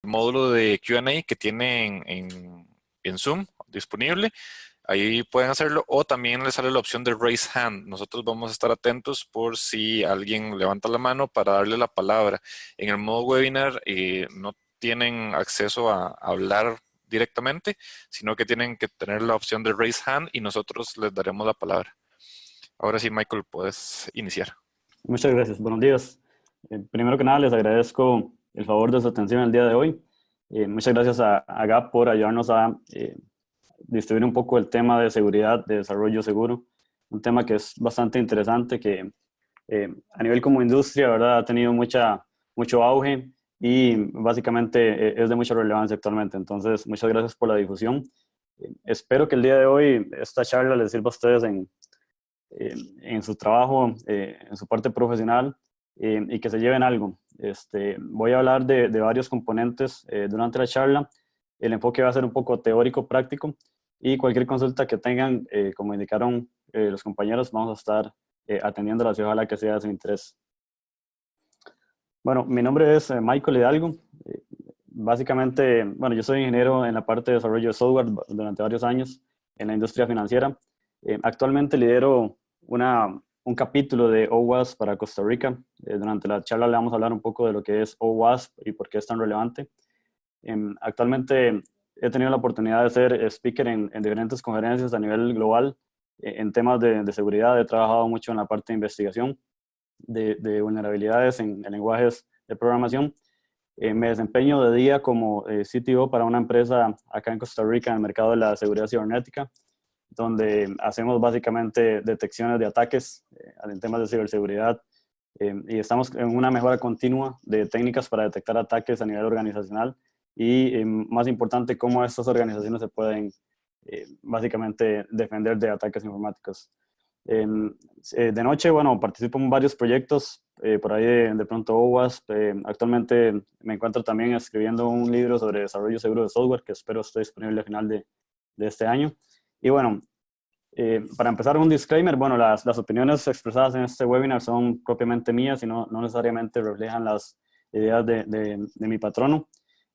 módulo de Q&A que tienen en Zoom disponible. Ahí pueden hacerlo, o también les sale la opción de Raise Hand. Nosotros vamos a estar atentos por si alguien levanta la mano para darle la palabra. En el modo webinar no tienen acceso a hablar directamente, sino que tienen que tener la opción de Raise Hand y nosotros les daremos la palabra. Ahora sí, Michael, puedes iniciar. Muchas gracias. Buenos días. Primero que nada, les agradezco el favor de su atención el día de hoy. Muchas gracias a GAP por ayudarnos a distribuir un poco el tema de seguridad, de desarrollo seguro. Un tema que es bastante interesante, que a nivel como industria, ¿verdad? Ha tenido mucho auge y básicamente es de mucha relevancia actualmente. Entonces, muchas gracias por la difusión. Espero que el día de hoy esta charla les sirva a ustedes en su trabajo, en su parte profesional, y que se lleven algo. Voy a hablar de varios componentes durante la charla. El enfoque va a ser un poco teórico, práctico, y cualquier consulta que tengan, como indicaron los compañeros, vamos a estar atendiéndolas y ojalá que sea de su interés. Bueno, mi nombre es Michael Hidalgo. Básicamente, bueno, yo soy ingeniero en la parte de desarrollo de software durante varios años en la industria financiera. Actualmente lidero un capítulo de OWASP para Costa Rica. Durante la charla le vamos a hablar un poco de lo que es OWASP y por qué es tan relevante. Actualmente he tenido la oportunidad de ser speaker en diferentes conferencias a nivel global en temas de seguridad. He trabajado mucho en la parte de investigación de vulnerabilidades en lenguajes de programación. Me desempeño de día como CTO para una empresa acá en Costa Rica en el mercado de la seguridad cibernética, donde hacemos básicamente detecciones de ataques en temas de ciberseguridad, y estamos en una mejora continua de técnicas para detectar ataques a nivel organizacional y, más importante, cómo estas organizaciones se pueden básicamente defender de ataques informáticos. De noche, bueno, participo en varios proyectos, por ahí de pronto OWASP. Actualmente me encuentro también escribiendo un libro sobre desarrollo seguro de software que espero esté disponible al final de este año. Y bueno, para empezar, un disclaimer. Bueno, las opiniones expresadas en este webinar son propiamente mías y no necesariamente reflejan las ideas de mi patrono.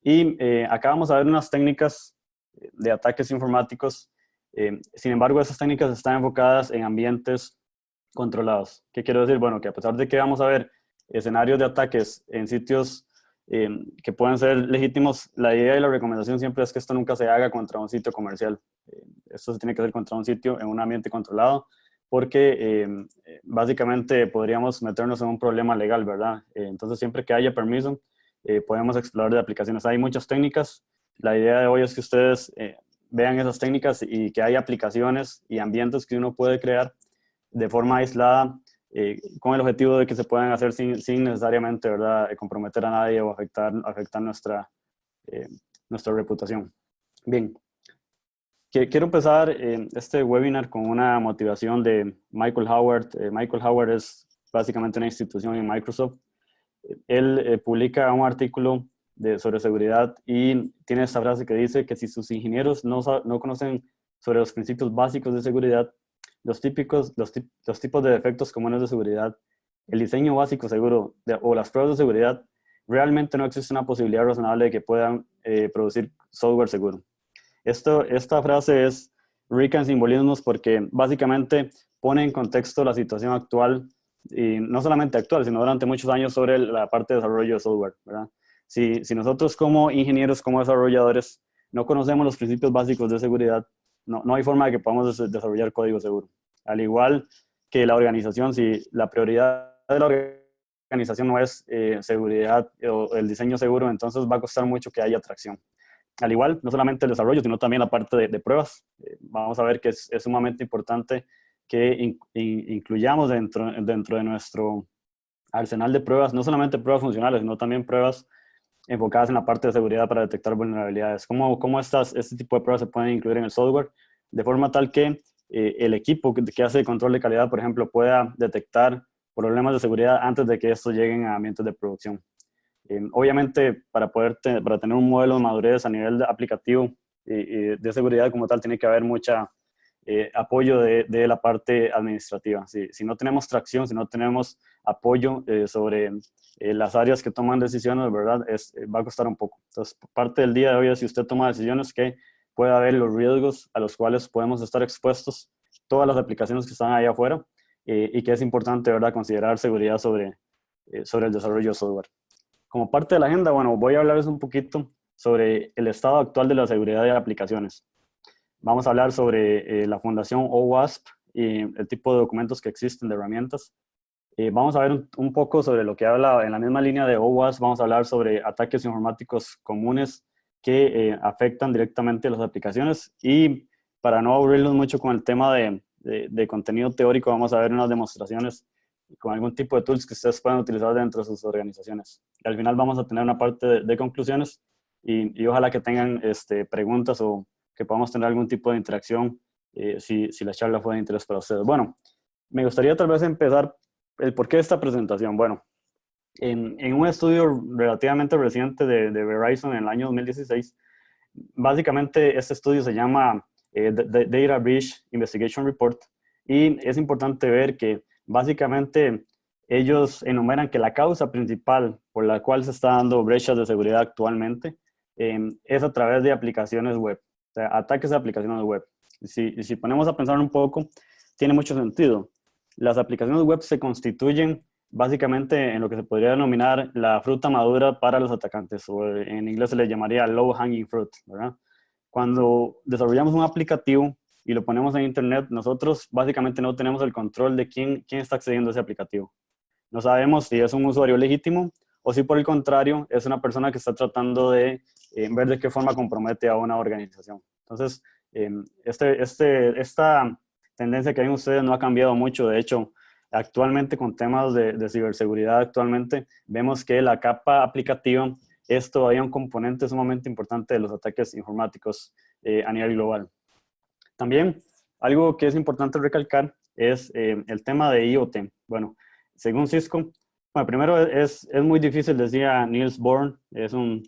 Y acá vamos a ver unas técnicas de ataques informáticos. Sin embargo, esas técnicas están enfocadas en ambientes controlados. ¿Qué quiero decir? Bueno, que a pesar de que vamos a ver escenarios de ataques en sitios que pueden ser legítimos, la idea y la recomendación siempre es que esto nunca se haga contra un sitio comercial. Esto se tiene que hacer contra un sitio en un ambiente controlado, porque básicamente podríamos meternos en un problema legal, ¿verdad? Entonces, siempre que haya permiso, podemos explorar de aplicaciones. Hay muchas técnicas. La idea de hoy es que ustedes vean esas técnicas y que hay aplicaciones y ambientes que uno puede crear de forma aislada, con el objetivo de que se puedan hacer sin necesariamente, ¿verdad?, comprometer a nadie o afectar nuestra reputación. Bien, quiero empezar este webinar con una motivación de Michael Howard. Michael Howard es básicamente una institución en Microsoft. Él publica un artículo sobre seguridad y tiene esta frase que dice que si sus ingenieros no conocen sobre los principios básicos de seguridad, los tipos de defectos comunes de seguridad, el diseño básico seguro o las pruebas de seguridad, realmente no existe una posibilidad razonable de que puedan producir software seguro. Esta frase es rica en simbolismos porque básicamente pone en contexto la situación actual, y no solamente actual, sino durante muchos años, sobre la parte de desarrollo de software, ¿verdad? Si nosotros como ingenieros, como desarrolladores, no conocemos los principios básicos de seguridad, no hay forma de que podamos desarrollar código seguro. Al igual que la organización, si la prioridad de la organización no es seguridad o el diseño seguro, entonces va a costar mucho que haya atracción. Al igual, no solamente el desarrollo, sino también la parte de pruebas. Vamos a ver que es sumamente importante que incluyamos dentro de nuestro arsenal de pruebas, no solamente pruebas funcionales, sino también pruebas enfocadas en la parte de seguridad para detectar vulnerabilidades. ¿Cómo este tipo de pruebas se pueden incluir en el software? De forma tal que el equipo que hace control de calidad, por ejemplo, pueda detectar problemas de seguridad antes de que estos lleguen a ambientes de producción. Obviamente, para tener un modelo de madurez a nivel aplicativo y de seguridad como tal, tiene que haber mucha apoyo de la parte administrativa. Si no tenemos tracción, si no tenemos apoyo sobre las áreas que toman decisiones, ¿verdad? Va a costar un poco. Entonces, parte del día de hoy es si usted toma decisiones que pueda haber los riesgos a los cuales podemos estar expuestos, todas las aplicaciones que están ahí afuera, y que es importante, ¿verdad?, considerar seguridad sobre el desarrollo de software. Como parte de la agenda, bueno, voy a hablarles un poquito sobre el estado actual de la seguridad de aplicaciones. Vamos a hablar sobre la fundación OWASP y el tipo de documentos que existen, de herramientas. Vamos a ver un poco sobre lo que habla en la misma línea de OWASP. Vamos a hablar sobre ataques informáticos comunes que afectan directamente a las aplicaciones. Y para no aburrirlos mucho con el tema de contenido teórico, vamos a ver unas demostraciones con algún tipo de tools que ustedes puedan utilizar dentro de sus organizaciones. Y al final vamos a tener una parte de conclusiones y ojalá que tengan preguntas o que podamos tener algún tipo de interacción si la charla fue de interés para ustedes. Bueno, me gustaría tal vez empezar el porqué de esta presentación. Bueno, en un estudio relativamente reciente de Verizon en el año 2016, básicamente este estudio se llama The Data Breach Investigation Report, y es importante ver que básicamente ellos enumeran que la causa principal por la cual se está dando brechas de seguridad actualmente es a través de aplicaciones web, o sea, ataques a aplicaciones web. Si ponemos a pensar un poco, tiene mucho sentido. Las aplicaciones web se constituyen básicamente en lo que se podría denominar la fruta madura para los atacantes, o en inglés se le llamaría low hanging fruit, ¿verdad? Cuando desarrollamos un aplicativo y lo ponemos en internet, nosotros básicamente no tenemos el control de quién está accediendo a ese aplicativo. No sabemos si es un usuario legítimo o si por el contrario es una persona que está tratando de ver de qué forma compromete a una organización. Entonces, esta tendencia que ven ustedes no ha cambiado mucho. De hecho, actualmente con temas de ciberseguridad, actualmente vemos que la capa aplicativa es todavía un componente sumamente importante de los ataques informáticos a nivel global. También, algo que es importante recalcar es el tema de IoT. Bueno, según Cisco, bueno, primero es muy difícil, decía Niels Bohr, es un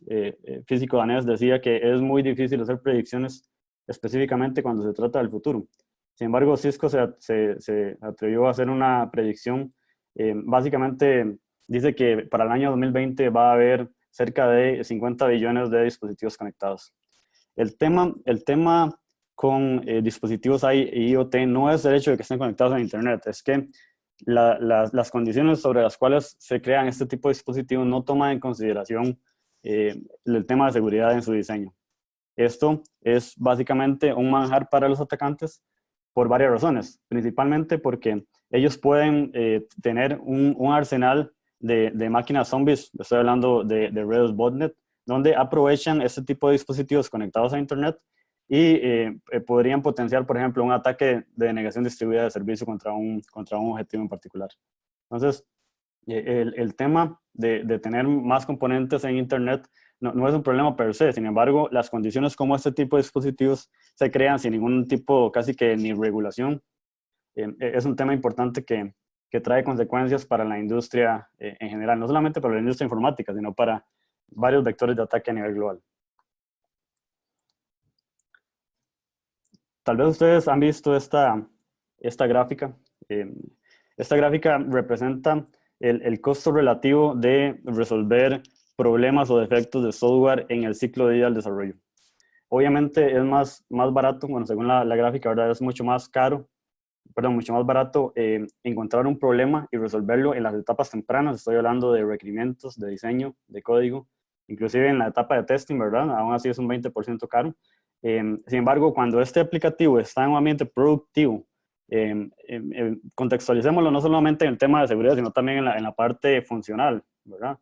físico danés, decía que es muy difícil hacer predicciones específicamente cuando se trata del futuro. Sin embargo, Cisco se atrevió a hacer una predicción. Básicamente dice que para el año 2020 va a haber cerca de 50 billones de dispositivos conectados. El tema con dispositivos IoT no es el hecho de que estén conectados a Internet, es que las condiciones sobre las cuales se crean este tipo de dispositivos no toman en consideración el tema de seguridad en su diseño. Esto es básicamente un manjar para los atacantes por varias razones, principalmente porque ellos pueden tener un arsenal de máquinas zombies, estoy hablando de redes botnet, donde aprovechan este tipo de dispositivos conectados a Internet y podrían potenciar, por ejemplo, un ataque de denegación distribuida de servicio contra un objetivo en particular. Entonces, el tema de tener más componentes en Internet no es un problema per se. Sin embargo, las condiciones como este tipo de dispositivos se crean sin ningún tipo, casi que ni regulación. Es un tema importante que trae consecuencias para la industria en general, no solamente para la industria informática, sino para varios vectores de ataque a nivel global. Tal vez ustedes han visto esta gráfica. Esta gráfica representa el costo relativo de resolver problemas o defectos de software en el ciclo de vida del desarrollo. Obviamente es más barato, bueno, según la gráfica, ¿verdad? Es mucho más barato encontrar un problema y resolverlo en las etapas tempranas. Estoy hablando de requerimientos, de diseño, de código, inclusive en la etapa de testing, ¿verdad? Aún así es un 20% caro. Sin embargo, cuando este aplicativo está en un ambiente productivo, contextualicémoslo no solamente en el tema de seguridad, sino también en la parte funcional, ¿verdad?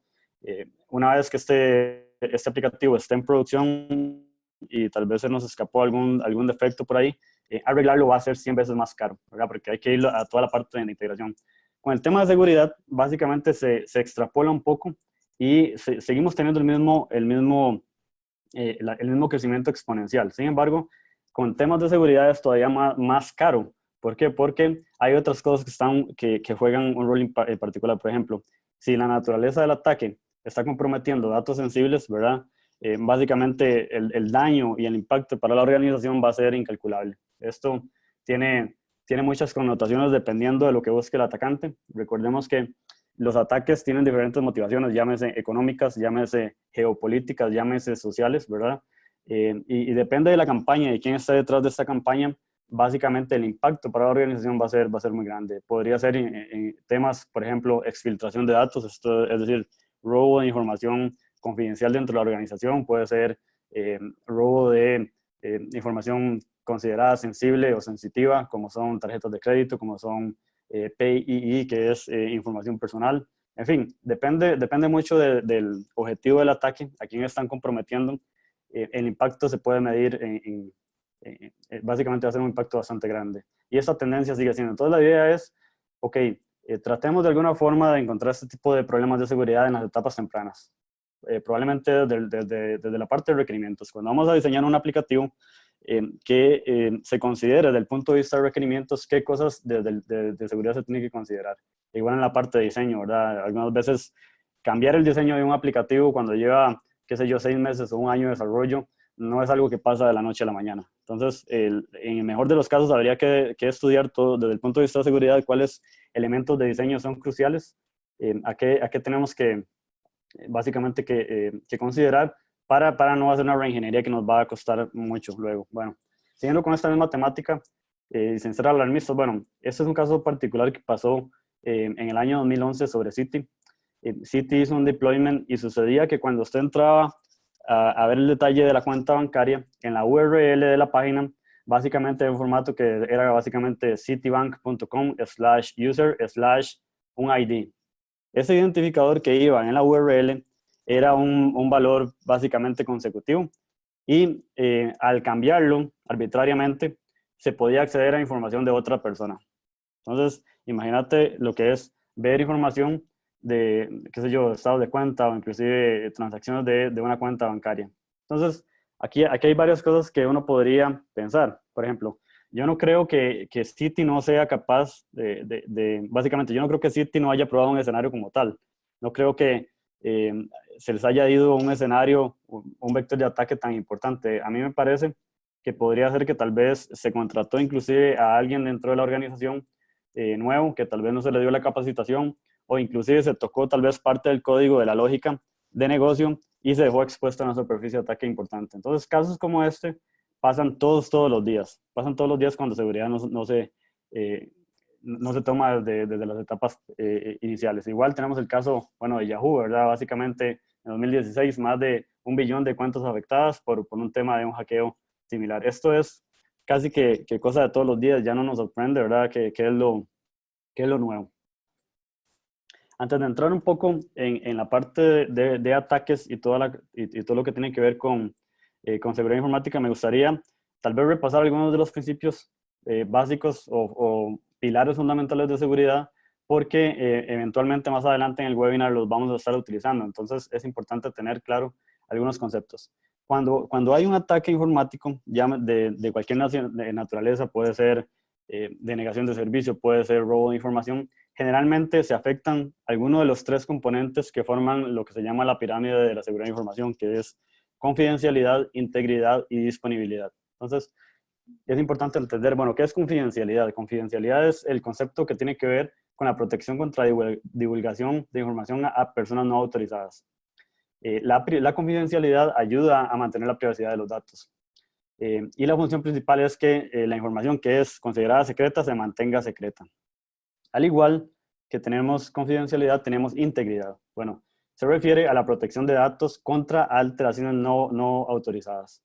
Una vez que este aplicativo esté en producción y tal vez se nos escapó algún defecto por ahí, arreglarlo va a ser 100 veces más caro, ¿verdad? Porque hay que ir a toda la parte de la integración. Con el tema de seguridad, básicamente se extrapola un poco y seguimos teniendo el mismo crecimiento exponencial. Sin embargo, con temas de seguridad es todavía más caro. ¿Por qué? Porque hay otras cosas que juegan un rol en particular. Por ejemplo, si la naturaleza del ataque está comprometiendo datos sensibles, ¿verdad? Básicamente el daño y el impacto para la organización va a ser incalculable. Esto tiene muchas connotaciones dependiendo de lo que busque el atacante. Recordemos que los ataques tienen diferentes motivaciones, llámese económicas, llámese geopolíticas, llámese sociales, ¿verdad? Y depende de la campaña y quién está detrás de esta campaña, básicamente el impacto para la organización va a ser muy grande. Podría ser en temas, por ejemplo, exfiltración de datos, esto, es decir, robo de información confidencial dentro de la organización, puede ser robo de información considerada sensible o sensitiva, como son tarjetas de crédito, como son PII, que es información personal. En fin, depende mucho del objetivo del ataque, a quién están comprometiendo. El impacto se puede medir básicamente va a ser un impacto bastante grande. Y esa tendencia sigue siendo. Entonces la idea es, ok, tratemos de alguna forma de encontrar este tipo de problemas de seguridad en las etapas tempranas. Probablemente desde la parte de requerimientos. Cuando vamos a diseñar un aplicativo que se considere desde el punto de vista de requerimientos qué cosas de seguridad se tiene que considerar. Igual en la parte de diseño, ¿verdad? Algunas veces cambiar el diseño de un aplicativo cuando lleva, qué sé yo, 6 meses o un año de desarrollo, no es algo que pasa de la noche a la mañana. Entonces, en el mejor de los casos, habría que estudiar todo desde el punto de vista de seguridad, cuáles elementos de diseño son cruciales, a qué tenemos que, básicamente, que considerar para no hacer una reingeniería que nos va a costar mucho luego. Bueno, siguiendo con esta misma temática, sin ser alarmistas, bueno, este es un caso particular que pasó en el año 2011 sobre Citi. Citi hizo un deployment y sucedía que cuando usted entraba a ver el detalle de la cuenta bancaria, en la URL de la página, básicamente un formato que era básicamente citibank.com/user/un ID. Ese identificador que iba en la URL era un valor básicamente consecutivo y al cambiarlo arbitrariamente se podía acceder a información de otra persona. Entonces, imagínate lo que es ver información de, qué sé yo, estados de cuenta o inclusive transacciones de una cuenta bancaria. Entonces, aquí hay varias cosas que uno podría pensar. Por ejemplo, yo no creo que Citi no sea capaz básicamente, yo no creo que Citi no haya probado un escenario como tal. No creo que eh, se les haya ido un escenario, un vector de ataque tan importante. A mí me parece que podría ser que tal vez se contrató inclusive a alguien dentro de la organización nuevo, que tal vez no se le dio la capacitación, o inclusive se tocó tal vez parte del código de la lógica de negocio y se dejó expuesto a una superficie de ataque importante. Entonces, casos como este pasan todos los días. Pasan todos los días cuando seguridad no se toma desde las etapas iniciales. Igual tenemos el caso, bueno, de Yahoo, ¿verdad? Básicamente, en 2016, más de 1 billón de cuentas afectadas por un tema de un hackeo similar. Esto es casi que cosa de todos los días, ya no nos sorprende, ¿verdad? ¿Qué es lo nuevo? Antes de entrar un poco en la parte de ataques y todo lo que tiene que ver con seguridad informática, me gustaría tal vez repasar algunos de los principios básicos o pilares fundamentales de seguridad, porque eventualmente más adelante en el webinar los vamos a estar utilizando. Entonces es importante tener claro algunos conceptos. Cuando hay un ataque informático, ya de cualquier naturaleza, puede ser denegación de servicio, puede ser robo de información, generalmente se afectan algunos de los 3 componentes que forman lo que se llama la pirámide de la seguridad de información, que es confidencialidad, integridad y disponibilidad. Entonces, es importante entender, bueno, ¿qué es confidencialidad? Confidencialidad es el concepto que tiene que ver con la protección contra divulgación de información a personas no autorizadas. La confidencialidad ayuda a mantener la privacidad de los datos. Y la función principal es que la información que es considerada secreta se mantenga secreta. Al igual que tenemos confidencialidad, tenemos integridad. Bueno, se refiere a la protección de datos contra alteraciones no autorizadas.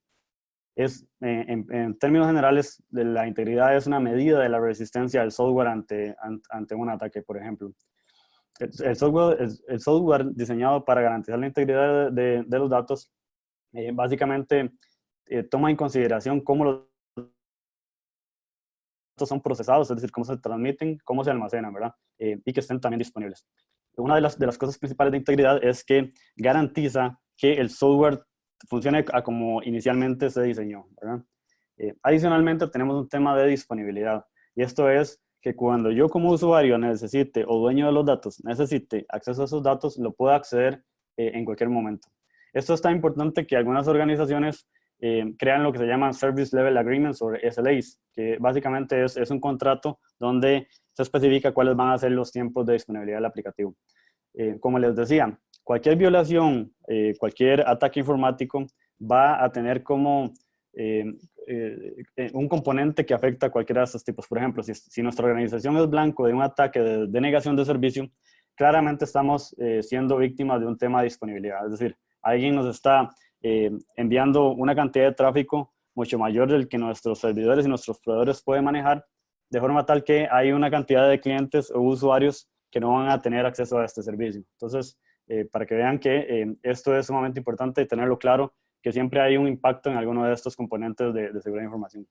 En términos generales, la integridad es una medida de la resistencia del software ante un ataque, por ejemplo. El software diseñado para garantizar la integridad de los datos, básicamente toma en consideración cómo los datos son procesados, es decir, cómo se transmiten, cómo se almacenan, ¿verdad? Y que estén también disponibles. Una de las cosas principales de integridad es que garantiza que el software funcione como inicialmente se diseñó, ¿verdad? Adicionalmente, tenemos un tema de disponibilidad, y esto es que cuando yo como usuario necesite o dueño de los datos necesite acceso a esos datos, lo pueda acceder en cualquier momento. Esto es tan importante que algunas organizaciones crean lo que se llaman Service Level Agreements o SLAs, que básicamente es un contrato donde se especifica cuáles van a ser los tiempos de disponibilidad del aplicativo. Como les decía, cualquier violación, cualquier ataque informático va a tener como un componente que afecta a cualquiera de estos tipos. Por ejemplo, si nuestra organización es blanco de un ataque de negación de servicio, claramente estamos siendo víctimas de un tema de disponibilidad. Es decir, alguien nos está enviando una cantidad de tráfico mucho mayor del que nuestros servidores y nuestros proveedores pueden manejar, de forma tal que hay una cantidad de clientes o usuarios que no van a tener acceso a este servicio. Entonces, para que vean que esto es sumamente importante tenerlo claro, que siempre hay un impacto en alguno de estos componentes de seguridad de información.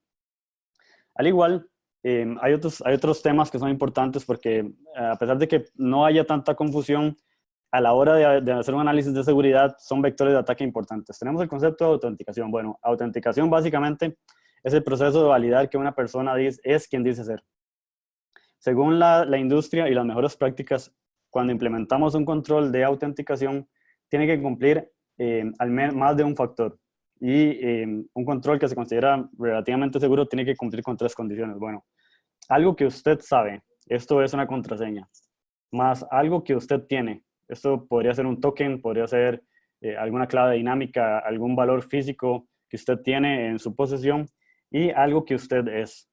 Al igual, hay otros temas que son importantes porque a pesar de que no haya tanta confusión, a la hora de hacer un análisis de seguridad, son vectores de ataque importantes. Tenemos el concepto de autenticación. Bueno, autenticación básicamente es el proceso de validar que una persona es quien dice ser. Según la industria y las mejores prácticas, cuando implementamos un control de autenticación, tiene que cumplir más de un factor. Y un control que se considera relativamente seguro tiene que cumplir con 3 condiciones. Bueno, algo que usted sabe, esto es una contraseña, más algo que usted tiene. Esto podría ser un token, podría ser alguna clave dinámica, algún valor físico que usted tiene en su posesión y algo que usted es.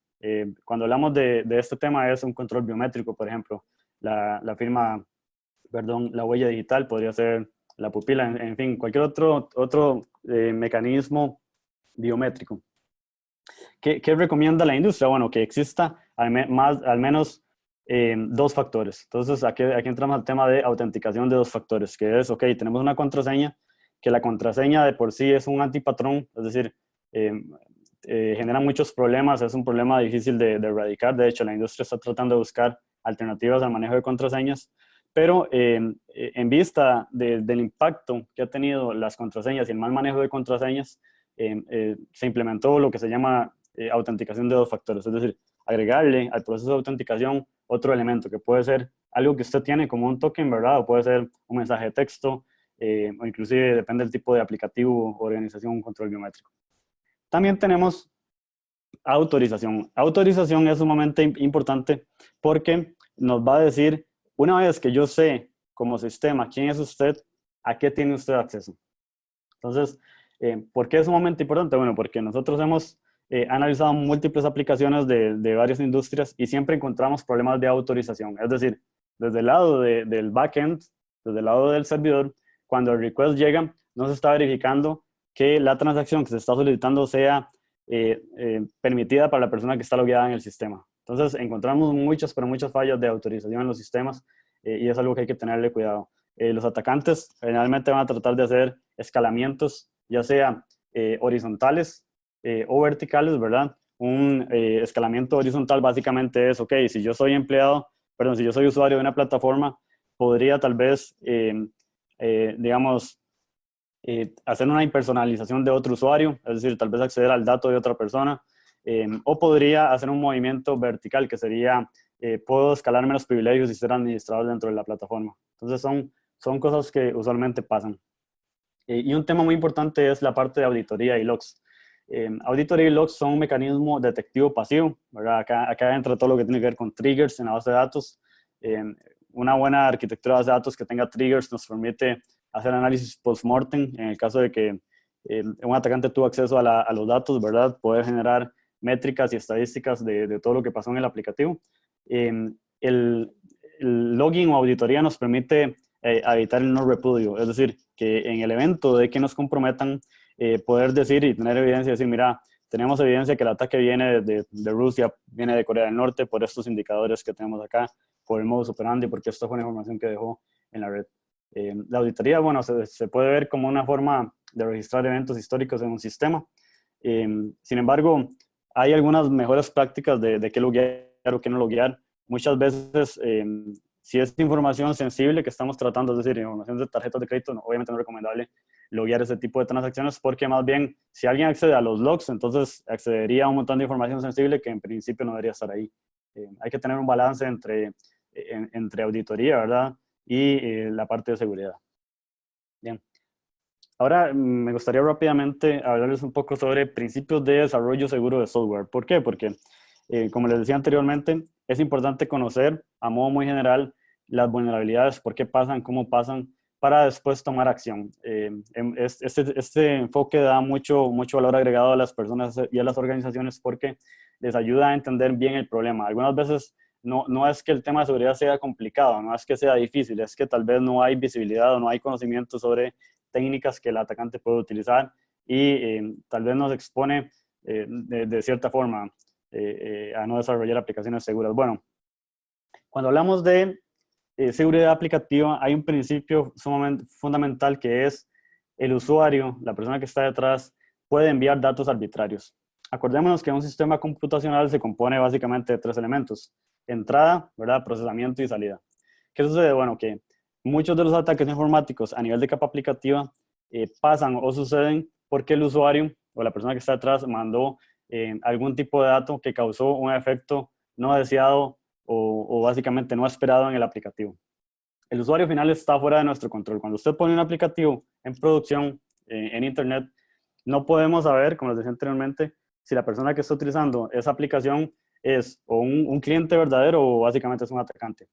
Cuando hablamos de este tema es un control biométrico, por ejemplo, la firma, perdón, la huella digital, podría ser la pupila, en fin, cualquier otro mecanismo biométrico. ¿Qué recomienda la industria? Bueno, que exista al menos 2 factores. Entonces, aquí entramos al tema de autenticación de 2 factores, que es, ok, tenemos una contraseña, que la contraseña de por sí es un antipatrón, es decir, genera muchos problemas, es un problema difícil de erradicar. De hecho, la industria está tratando de buscar alternativas al manejo de contraseñas, pero en vista del impacto que ha tenido las contraseñas y el mal manejo de contraseñas, se implementó lo que se llama autenticación de 2 factores, es decir, agregarle al proceso de autenticación otro elemento que puede ser algo que usted tiene como un token, ¿verdad? O puede ser un mensaje de texto, o inclusive depende del tipo de aplicativo, organización, un control biométrico. También tenemos autorización. Autorización es sumamente importante porque nos va a decir, una vez que yo sé como sistema quién es usted, a qué tiene usted acceso. Entonces, ¿por qué es sumamente importante? Bueno, porque nosotros hemos analizado múltiples aplicaciones de varias industrias y siempre encontramos problemas de autorización. Es decir, desde el lado del backend, desde el lado del servidor, cuando el request llega, no se está verificando que la transacción que se está solicitando sea permitida para la persona que está logueada en el sistema. Entonces, encontramos pero muchas fallas de autorización en los sistemas y es algo que hay que tenerle cuidado. Los atacantes generalmente van a tratar de hacer escalamientos, ya sea horizontales o verticales, ¿verdad? Un escalamiento horizontal básicamente es, ok, si yo soy si yo soy usuario de una plataforma, podría tal vez, digamos, hacer una impersonalización de otro usuario, es decir, tal vez acceder al dato de otra persona, o podría hacer un movimiento vertical, que sería, puedo escalarme los privilegios y ser administrador dentro de la plataforma. Entonces son cosas que usualmente pasan. Y un tema muy importante es la parte de auditoría y logs. Auditoría y logs son un mecanismo detectivo pasivo, ¿verdad? Acá entra todo lo que tiene que ver con triggers en la base de datos. Una buena arquitectura de base de datos que tenga triggers nos permite hacer análisis post-mortem en el caso de que un atacante tuvo acceso a los datos, ¿verdad? Poder generar métricas y estadísticas de todo lo que pasó en el aplicativo. El logging o auditoría nos permite evitar el no repudio, es decir, que en el evento de que nos comprometan, poder decir y tener evidencia, decir, mira, tenemos evidencia que el ataque viene de Rusia, viene de Corea del Norte, por estos indicadores que tenemos acá, por el modus operandi, porque esto fue una información que dejó en la red. La auditoría, bueno, se puede ver como una forma de registrar eventos históricos en un sistema. Sin embargo, hay algunas mejores prácticas de qué loguear o qué no loguear. Muchas veces, si es información sensible que estamos tratando, es decir, información de tarjetas de crédito, obviamente no es recomendable loguear ese tipo de transacciones porque más bien, si alguien accede a los logs, entonces accedería a un montón de información sensible que en principio no debería estar ahí. Hay que tener un balance entre auditoría, ¿verdad? Y la parte de seguridad. Bien. Ahora me gustaría rápidamente hablarles un poco sobre principios de desarrollo seguro de software. ¿Por qué? Porque, como les decía anteriormente, es importante conocer a modo muy general las vulnerabilidades, por qué pasan, cómo pasan, para después tomar acción. Este enfoque da mucho valor agregado a las personas y a las organizaciones porque les ayuda a entender bien el problema. Algunas veces no es que el tema de seguridad sea complicado, no es que sea difícil, es que tal vez no hay visibilidad o no hay conocimiento sobre técnicas que el atacante puede utilizar y tal vez nos expone de cierta forma a no desarrollar aplicaciones seguras. Bueno, cuando hablamos de seguridad aplicativa, hay un principio sumamente fundamental que es el usuario, la persona que está detrás, puede enviar datos arbitrarios. Acordémonos que un sistema computacional se compone básicamente de tres elementos: entrada, ¿verdad?, procesamiento y salida. ¿Qué sucede? Bueno, que muchos de los ataques informáticos a nivel de capa aplicativa pasan o suceden porque el usuario o la persona que está detrás mandó algún tipo de dato que causó un efecto no deseado o básicamente no esperado en el aplicativo. El usuario final está fuera de nuestro control. Cuando usted pone un aplicativo en producción, en Internet, no podemos saber, como les decía anteriormente, si la persona que está utilizando esa aplicación es o un cliente verdadero o básicamente es un atacante.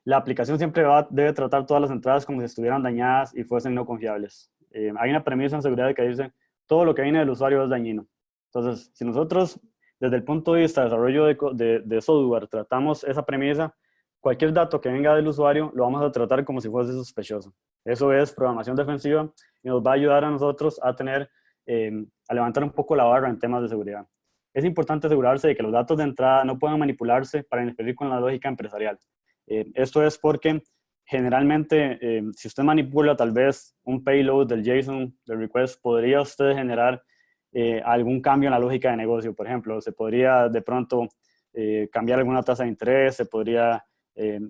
La aplicación siempre debe tratar todas las entradas como si estuvieran dañadas y fuesen no confiables. Hay una premisa en seguridad que dice, todo lo que viene del usuario es dañino. Entonces, si nosotros, desde el punto de vista de desarrollo de software, tratamos esa premisa, cualquier dato que venga del usuario lo vamos a tratar como si fuese sospechoso. Eso es programación defensiva y nos va a ayudar a nosotros a tener, a levantar un poco la barra en temas de seguridad. Es importante asegurarse de que los datos de entrada no puedan manipularse para interferir con la lógica empresarial. Esto es porque generalmente, si usted manipula tal vez un payload del JSON, del request, podría usted generar algún cambio en la lógica de negocio. Por ejemplo, se podría de pronto cambiar alguna tasa de interés, se podría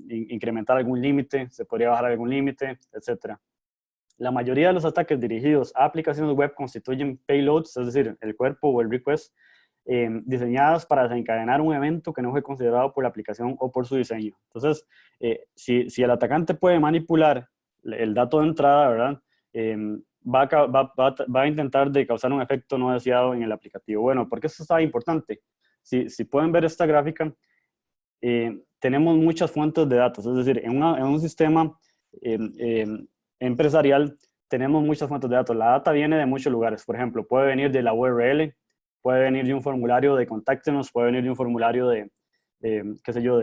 incrementar algún límite, se podría bajar algún límite, etc. La mayoría de los ataques dirigidos a aplicaciones web constituyen payloads, es decir, el cuerpo o el request, diseñadas para desencadenar un evento que no fue considerado por la aplicación o por su diseño. Entonces, si el atacante puede manipular el dato de entrada, ¿verdad? Va a intentar de causar un efecto no deseado en el aplicativo. Bueno, ¿por qué esto está importante? Si pueden ver esta gráfica, tenemos muchas fuentes de datos, es decir, en un sistema empresarial tenemos muchas fuentes de datos. La data viene de muchos lugares, por ejemplo, puede venir de la URL, puede venir de un formulario de contáctenos, puede venir de un formulario qué sé yo,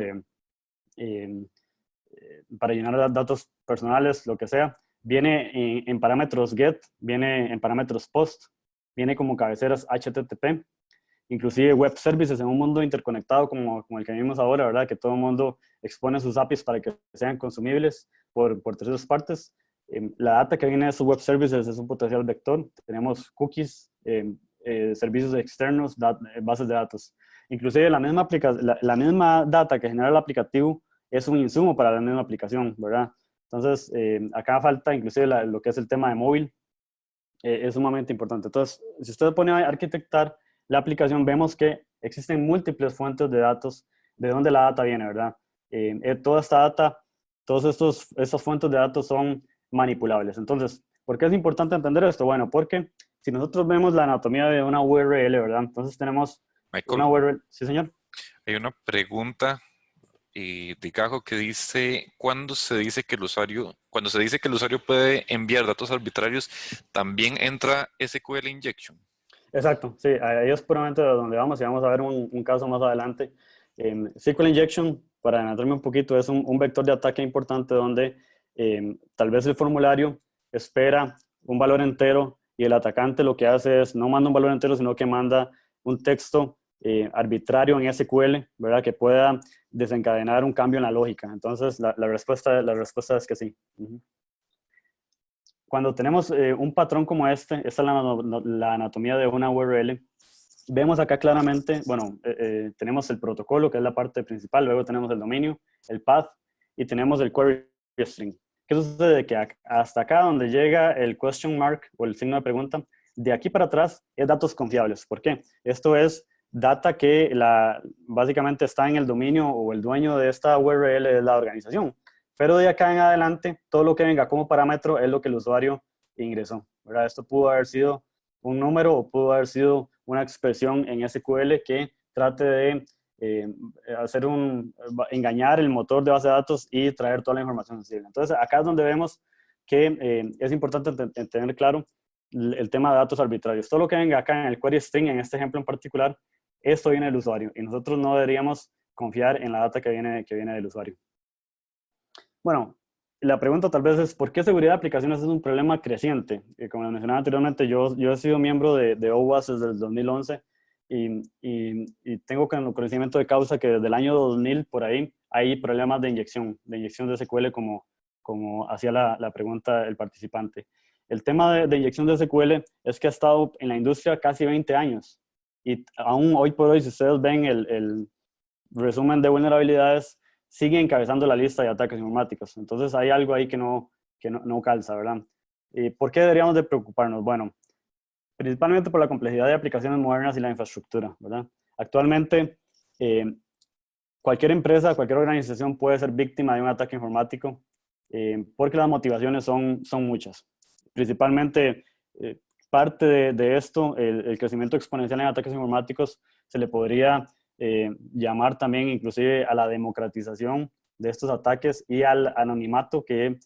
para llenar los datos personales, lo que sea. Viene en parámetros GET, viene en parámetros POST, viene como cabeceras HTTP, inclusive web services en un mundo interconectado como el que vivimos ahora, ¿verdad? Que todo el mundo expone sus APIs para que sean consumibles por terceras partes. La data que viene de esos web services es un potencial vector. Tenemos cookies, servicios externos, bases de datos. Inclusive la misma data que genera el aplicativo es un insumo para la misma aplicación, ¿verdad? Entonces, acá falta inclusive lo que es el tema de móvil, es sumamente importante. Entonces, si usted pone a arquitectar la aplicación, vemos que existen múltiples fuentes de datos, de dónde la data viene, ¿verdad? Toda esta data, estas fuentes de datos son manipulables. Entonces, ¿por qué es importante entender esto? Bueno, porque si nosotros vemos la anatomía de una URL, ¿verdad? Entonces tenemos Michael, una URL. Sí, señor. hay una pregunta de Cajo que dice, cuando se dice que el usuario puede enviar datos arbitrarios, ¿también entra SQL injection? Exacto, sí, ahí es puramente de donde vamos y vamos a ver un caso más adelante. SQL Injection, para adelantarme un poquito, es un vector de ataque importante donde tal vez el formulario espera un valor entero y el atacante lo que hace es no manda un valor entero, sino que manda un texto arbitrario en SQL, ¿verdad? Que pueda desencadenar un cambio en la lógica. Entonces, la respuesta es que sí. Cuando tenemos un patrón como esta es la anatomía de una URL. Vemos acá claramente, bueno, tenemos el protocolo, que es la parte principal, luego tenemos el dominio, el path, y tenemos el query string. ¿Qué sucede? Que hasta acá donde llega el question mark o el signo de pregunta, de aquí para atrás es datos confiables. ¿Por qué? Esto es data que básicamente está en el dominio o el dueño de esta URL es la organización. Pero de acá en adelante, todo lo que venga como parámetro es lo que el usuario ingresó, ¿verdad? Esto pudo haber sido un número o pudo haber sido una expresión en SQL que trate de engañar el motor de base de datos y traer toda la información sensible. Entonces, acá es donde vemos que es importante tener claro el tema de datos arbitrarios. Todo lo que venga acá en el query string, en este ejemplo en particular, esto viene del usuario y nosotros no deberíamos confiar en la data que viene del usuario. Bueno, la pregunta tal vez es, ¿por qué seguridad de aplicaciones es un problema creciente? Como lo mencionaba anteriormente, yo he sido miembro de OWASP desde el 2011 y tengo conocimiento de causa que desde el año 2000 por ahí hay problemas de inyección de SQL como hacía la pregunta el participante. El tema de inyección de SQL es que ha estado en la industria casi 20 años y aún hoy por hoy, si ustedes ven el resumen de vulnerabilidades, sigue encabezando la lista de ataques informáticos. Entonces hay algo ahí que no calza, ¿verdad? ¿Y por qué deberíamos de preocuparnos? Bueno, principalmente por la complejidad de aplicaciones modernas y la infraestructura, ¿verdad? Actualmente, cualquier empresa, cualquier organización puede ser víctima de un ataque informático porque las motivaciones son muchas. Principalmente, parte de esto, el crecimiento exponencial en ataques informáticos, se le podría llamar también inclusive a la democratización de estos ataques y al anonimato que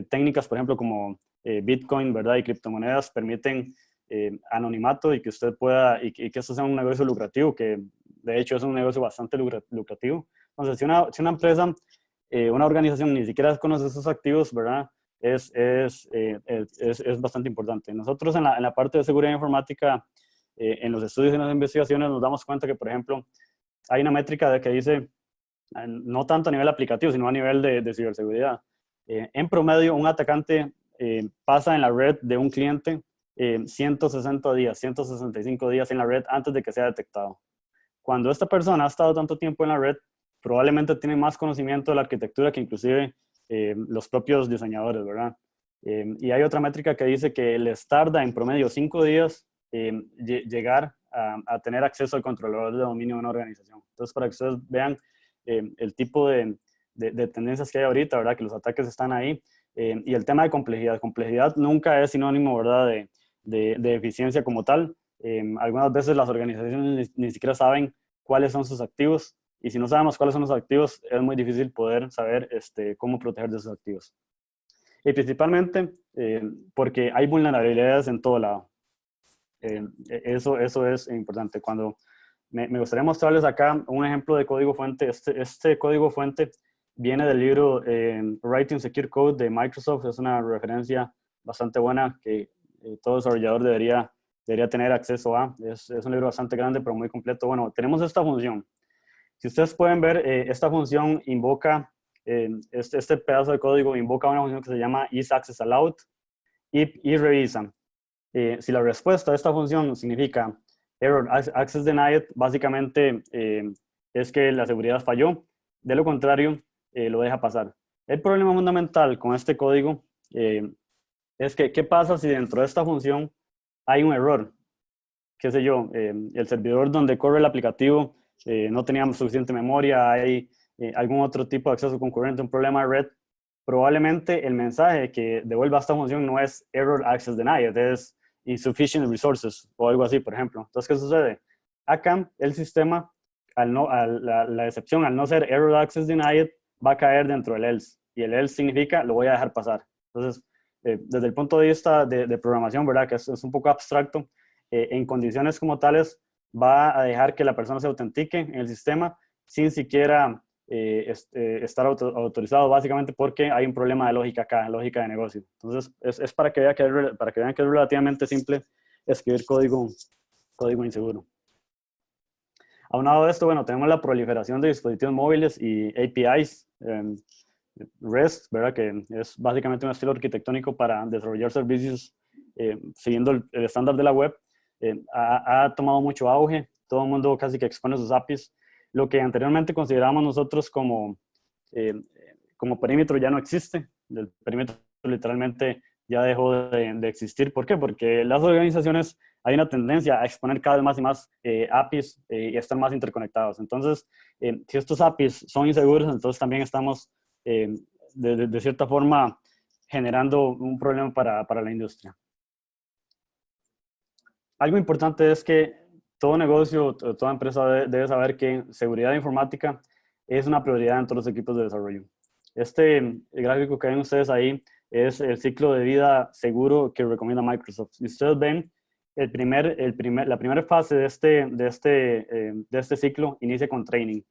técnicas, por ejemplo, como Bitcoin, ¿verdad? Y criptomonedas permiten anonimato y que usted pueda, y que esto sea un negocio lucrativo, que de hecho es un negocio bastante lucrativo. Entonces, si una empresa, una organización ni siquiera conoce esos activos, ¿verdad? Es bastante importante. Nosotros en la parte de seguridad informática, en los estudios y en las investigaciones nos damos cuenta que, por ejemplo, hay una métrica que dice, no tanto a nivel aplicativo, sino a nivel de ciberseguridad. En promedio, un atacante pasa en la red de un cliente 160 días, 165 días en la red antes de que sea detectado. Cuando esta persona ha estado tanto tiempo en la red, probablemente tiene más conocimiento de la arquitectura que inclusive los propios diseñadores, ¿verdad? Y hay otra métrica que dice que les tarda en promedio 5 días llegar a tener acceso al controlador de dominio de una organización. Entonces, para que ustedes vean el tipo de tendencias que hay ahorita, ¿verdad? Que los ataques están ahí. Y el tema de complejidad. Complejidad nunca es sinónimo, ¿verdad? De eficiencia como tal. Algunas veces las organizaciones ni siquiera saben cuáles son sus activos. Y si no sabemos cuáles son los activos, es muy difícil poder saber cómo proteger de esos activos. Y principalmente porque hay vulnerabilidades en todo lado. Eso es importante. Cuando me gustaría mostrarles acá un ejemplo de código fuente. Este código fuente viene del libro Writing Secure Code de Microsoft. Es una referencia bastante buena que todo desarrollador debería tener acceso a. Es un libro bastante grande, pero muy completo. Bueno, tenemos esta función. Si ustedes pueden ver, esta función invoca, este pedazo de código invoca una función que se llama isAccessAllowed y revisa. Si la respuesta de esta función significa error access denied, básicamente es que la seguridad falló. De lo contrario, lo deja pasar. El problema fundamental con este código es que, ¿qué pasa si dentro de esta función hay un error? Qué sé yo, el servidor donde corre el aplicativo no tenía suficiente memoria, hay algún otro tipo de acceso concurrente, un problema de red. Probablemente el mensaje que devuelva esta función no es error access denied, es insufficient resources o algo así, por ejemplo. Entonces, ¿qué sucede? Acá el sistema, la excepción al no ser error access denied, va a caer dentro del else. Y el else significa lo voy a dejar pasar. Entonces, desde el punto de vista de programación, ¿verdad? Que es un poco abstracto, en condiciones como tales va a dejar que la persona se autentique en el sistema sin siquiera estar autorizado, básicamente porque hay un problema de lógica acá, lógica de negocio. Entonces, es para que vean que es relativamente simple escribir código inseguro. Aunado de esto, bueno, tenemos la proliferación de dispositivos móviles y APIs, REST, ¿verdad? Que es básicamente un estilo arquitectónico para desarrollar servicios siguiendo el estándar de la web. Ha tomado mucho auge, todo el mundo casi que expone sus APIs. Lo que anteriormente considerábamos nosotros como perímetro ya no existe. El perímetro literalmente ya dejó de existir. ¿Por qué? Porque las organizaciones hay una tendencia a exponer cada vez más y más APIs y estar más interconectados. Entonces, si estos APIs son inseguros, entonces también estamos de cierta forma generando un problema para la industria. Algo importante es que todo negocio, toda empresa debe saber que seguridad informática es una prioridad en todos los equipos de desarrollo. El gráfico que ven ustedes ahí es el ciclo de vida seguro que recomienda Microsoft. Y ustedes ven, la primera fase de este ciclo inicia con training.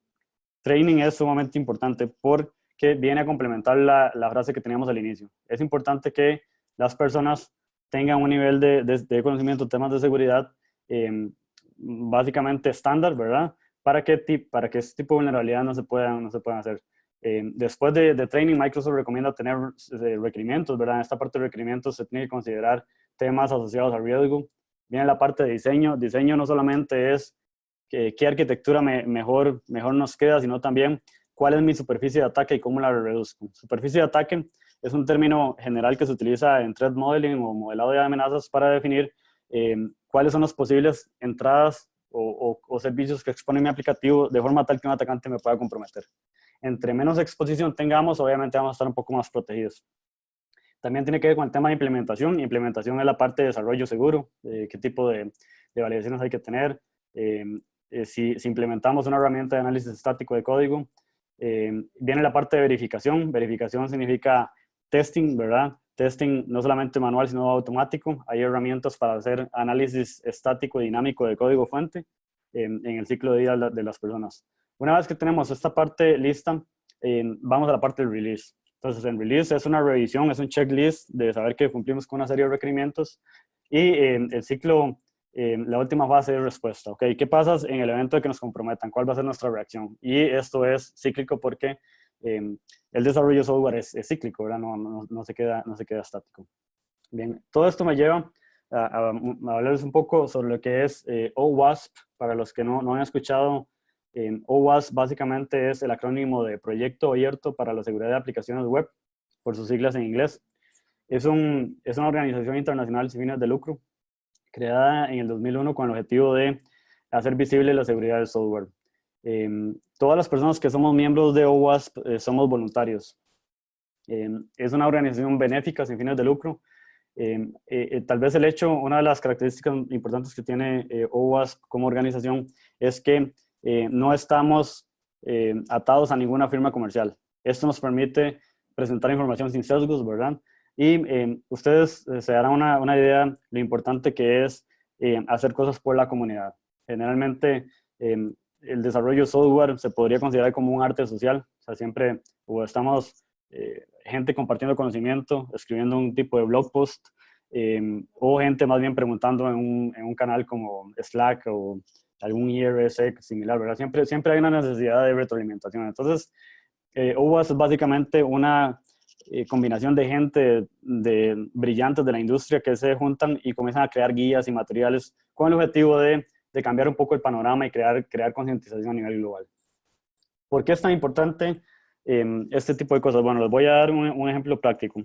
Training es sumamente importante porque viene a complementar la frase que teníamos al inicio. Es importante que las personas tengan un nivel de conocimiento en temas de seguridad básicamente estándar, ¿verdad? Para que este tipo de vulnerabilidad no se puedan hacer. Después de training, Microsoft recomienda tener requerimientos, ¿verdad? En esta parte de requerimientos se tiene que considerar temas asociados al riesgo. Viene la parte de diseño. Diseño no solamente es qué arquitectura mejor nos queda, sino también cuál es mi superficie de ataque y cómo la reduzco. Superficie de ataque es un término general que se utiliza en threat modeling o modelado de amenazas para definir cuáles son las posibles entradas o servicios que exponen mi aplicativo de forma tal que un atacante me pueda comprometer. Entre menos exposición tengamos, obviamente vamos a estar un poco más protegidos. También tiene que ver con el tema de implementación. Implementación es la parte de desarrollo seguro, qué tipo de validaciones hay que tener. Si implementamos una herramienta de análisis estático de código, viene la parte de verificación. Verificación significa testing, ¿verdad? Testing no solamente manual, sino automático. Hay herramientas para hacer análisis estático y dinámico de código fuente en el ciclo de vida de las personas. Una vez que tenemos esta parte lista, vamos a la parte del release. Entonces, en release es una revisión, es un checklist de saber que cumplimos con una serie de requerimientos y el ciclo, la última fase de respuesta. ¿Okay? ¿Qué pasa en el evento de que nos comprometan? ¿Cuál va a ser nuestra reacción? Y esto es cíclico porque el desarrollo de software es cíclico, ¿verdad? No se queda estático. Bien, todo esto me lleva a hablarles un poco sobre lo que es OWASP. Para los que no han escuchado, OWASP básicamente es el acrónimo de Proyecto Abierto para la Seguridad de Aplicaciones Web, por sus siglas en inglés. Es una organización internacional sin fines de lucro, creada en el 2001 con el objetivo de hacer visible la seguridad del software. Todas las personas que somos miembros de OWASP somos voluntarios. Es una organización benéfica sin fines de lucro. Tal vez una de las características importantes que tiene OWASP como organización es que no estamos atados a ninguna firma comercial. Esto nos permite presentar información sin sesgos, ¿verdad? Y ustedes se darán una idea de lo importante que es hacer cosas por la comunidad. Generalmente, el desarrollo de software se podría considerar como un arte social. O sea, siempre estamos gente compartiendo conocimiento, escribiendo un tipo de blog post, o gente más bien preguntando en un canal como Slack o algún IRC similar, ¿verdad? Siempre hay una necesidad de retroalimentación. Entonces, OWASP es básicamente una combinación de gente brillantes de la industria que se juntan y comienzan a crear guías y materiales con el objetivo de cambiar un poco el panorama y crear concientización a nivel global. ¿Por qué es tan importante este tipo de cosas? Bueno, les voy a dar un ejemplo práctico.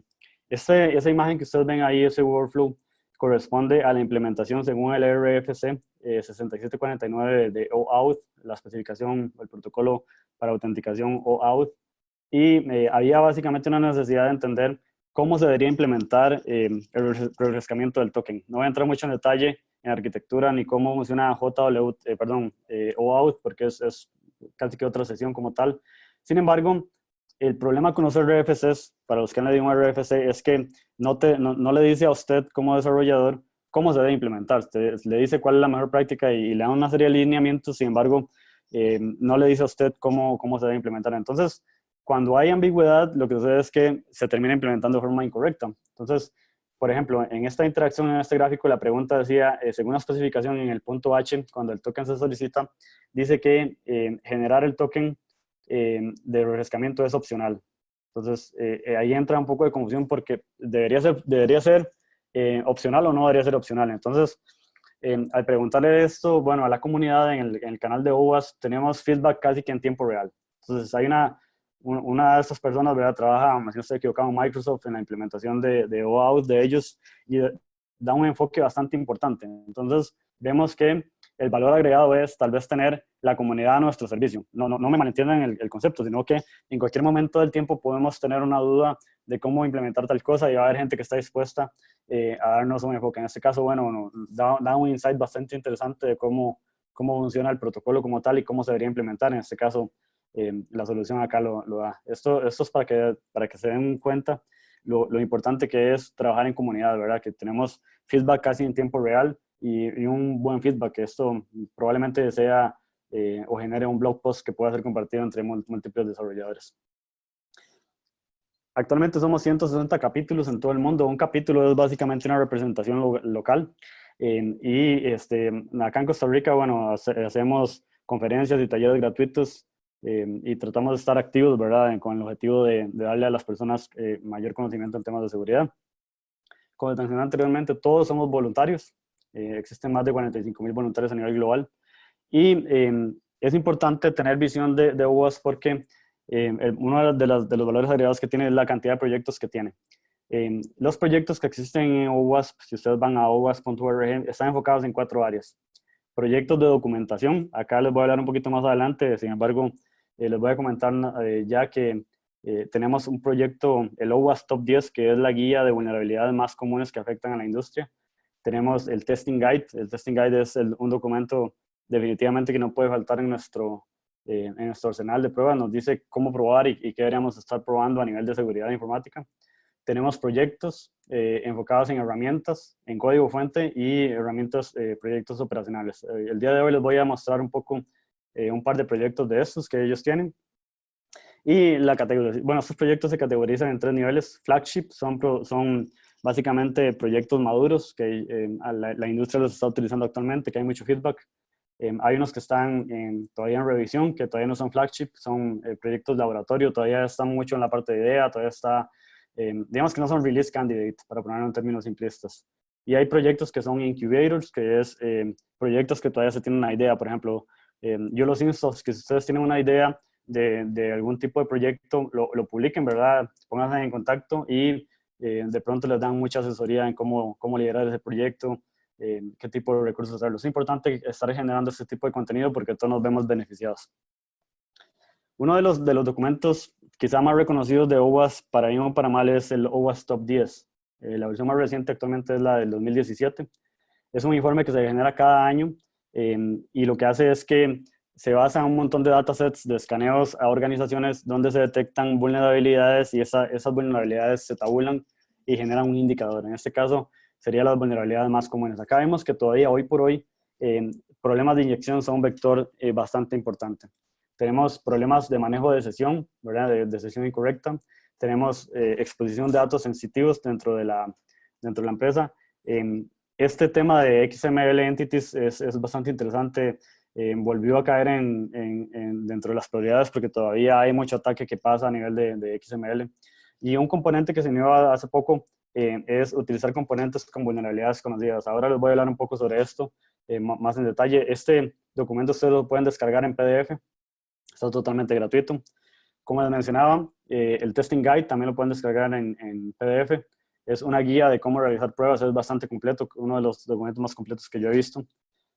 Esa imagen que ustedes ven ahí, ese workflow, corresponde a la implementación según el RFC 6749 de OAuth, la especificación, el protocolo para autenticación OAuth. Y había básicamente una necesidad de entender cómo se debería implementar el refrescamiento del token. No voy a entrar mucho en detalle en arquitectura ni cómo funciona OAuth, porque es casi que otra sesión como tal. Sin embargo, el problema con los RFCs, para los que han leído un RFC, es que no le dice a usted como desarrollador cómo se debe implementar. Le dice cuál es la mejor práctica y le da una serie de lineamientos, sin embargo, no le dice a usted cómo se debe implementar. Entonces, cuando hay ambigüedad, lo que sucede es que se termina implementando de forma incorrecta. Entonces, por ejemplo, en esta interacción, en este gráfico, la pregunta decía, según la especificación en el punto H, cuando el token se solicita, dice que generar el token de refrescamiento es opcional. Entonces, ahí entra un poco de confusión porque debería ser opcional o no debería ser opcional. Entonces, al preguntarle esto, bueno, a la comunidad en el canal de OWASP, tenemos feedback casi que en tiempo real. Entonces, hay una de estas personas, ¿verdad? Trabaja, si no estoy equivocado, en Microsoft en la implementación de OAuth de ellos y da un enfoque bastante importante. Entonces, vemos que el valor agregado es tal vez tener la comunidad a nuestro servicio. No me malentiendan el concepto, sino que en cualquier momento del tiempo podemos tener una duda de cómo implementar tal cosa y va a haber gente que está dispuesta a darnos un enfoque. En este caso, bueno, da un insight bastante interesante de cómo funciona el protocolo como tal y cómo se debería implementar. En este caso, la solución acá lo da. Esto es para que se den cuenta lo importante que es trabajar en comunidad, ¿verdad? Que tenemos feedback casi en tiempo real y un buen feedback, que esto probablemente sea o genere un blog post que pueda ser compartido entre múltiples desarrolladores. Actualmente somos 160 capítulos en todo el mundo. Un capítulo es básicamente una representación local. Acá en Costa Rica, bueno, hacemos conferencias y talleres gratuitos y tratamos de estar activos, ¿verdad? Con el objetivo de darle a las personas mayor conocimiento en temas de seguridad. Como te mencioné anteriormente, todos somos voluntarios. Existen más de 45,000 voluntarios a nivel global. Y es importante tener visión de OWASP porque uno de los valores agregados que tiene es la cantidad de proyectos que tiene. Los proyectos que existen en OWASP, si ustedes van a owasp.org, están enfocados en 4 áreas. Proyectos de documentación, acá les voy a hablar un poquito más adelante, sin embargo, les voy a comentar ya que tenemos un proyecto, el OWASP Top 10, que es la guía de vulnerabilidades más comunes que afectan a la industria. Tenemos el Testing Guide. El Testing Guide es un documento definitivamente que no puede faltar en nuestro arsenal de pruebas. Nos dice cómo probar y qué deberíamos estar probando a nivel de seguridad informática. Tenemos proyectos enfocados en herramientas, en código fuente y herramientas, proyectos operacionales. El día de hoy les voy a mostrar un poco un par de proyectos de estos que ellos tienen. Y la categoría, bueno, estos proyectos se categorizan en 3 niveles. Flagship son básicamente proyectos maduros que la industria los está utilizando actualmente, que hay mucho feedback. Hay unos que están todavía en revisión, que todavía no son flagship, son proyectos de laboratorio, todavía están mucho en la parte de idea, todavía está, digamos que no son release candidates, para ponerlo en términos simplistas. Y hay proyectos que son incubators, que es proyectos que todavía se tienen una idea. Por ejemplo, yo los insto que si ustedes tienen una idea de algún tipo de proyecto, lo publiquen, ¿verdad? Pónganse en contacto y de pronto les dan mucha asesoría en cómo liderar ese proyecto, qué tipo de recursos usarlo. Es importante estar generando este tipo de contenido porque todos nos vemos beneficiados. Uno de los documentos quizá más reconocidos de OWASP, para bien o para mal, es el OWASP Top 10. La versión más reciente actualmente es la del 2017. Es un informe que se genera cada año y lo que hace es que se basa en un montón de datasets de escaneos a organizaciones donde se detectan vulnerabilidades y esas vulnerabilidades se tabulan y generan un indicador. En este caso, serían las vulnerabilidades más comunes. Acá vemos que todavía, hoy por hoy, problemas de inyección son un vector bastante importante. Tenemos problemas de manejo de sesión, ¿verdad? De sesión incorrecta. Tenemos exposición de datos sensitivos dentro de la empresa. Este tema de XML entities es bastante interesante. Volvió a caer dentro de las prioridades porque todavía hay mucho ataque que pasa a nivel de XML. Y un componente que se unió hace poco es utilizar componentes con vulnerabilidades conocidas. Ahora les voy a hablar un poco sobre esto más en detalle. Este documento ustedes lo pueden descargar en PDF. Está totalmente gratuito. Como les mencionaba, el Testing Guide también lo pueden descargar en PDF. Es una guía de cómo realizar pruebas, es bastante completo, uno de los documentos más completos que yo he visto.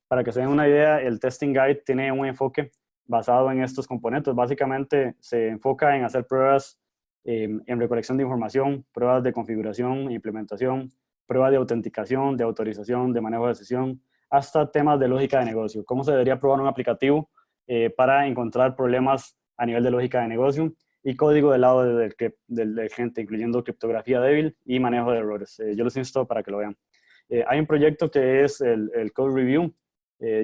Para que se den una idea, el Testing Guide tiene un enfoque basado en estos componentes. Básicamente se enfoca en hacer pruebas en recolección de información, pruebas de configuración, implementación, pruebas de autenticación, de autorización, de manejo de sesión, hasta temas de lógica de negocio. Cómo se debería probar un aplicativo para encontrar problemas a nivel de lógica de negocio y código del lado del cliente, incluyendo criptografía débil y manejo de errores. Yo los insto para que lo vean. Hay un proyecto que es el Code Review.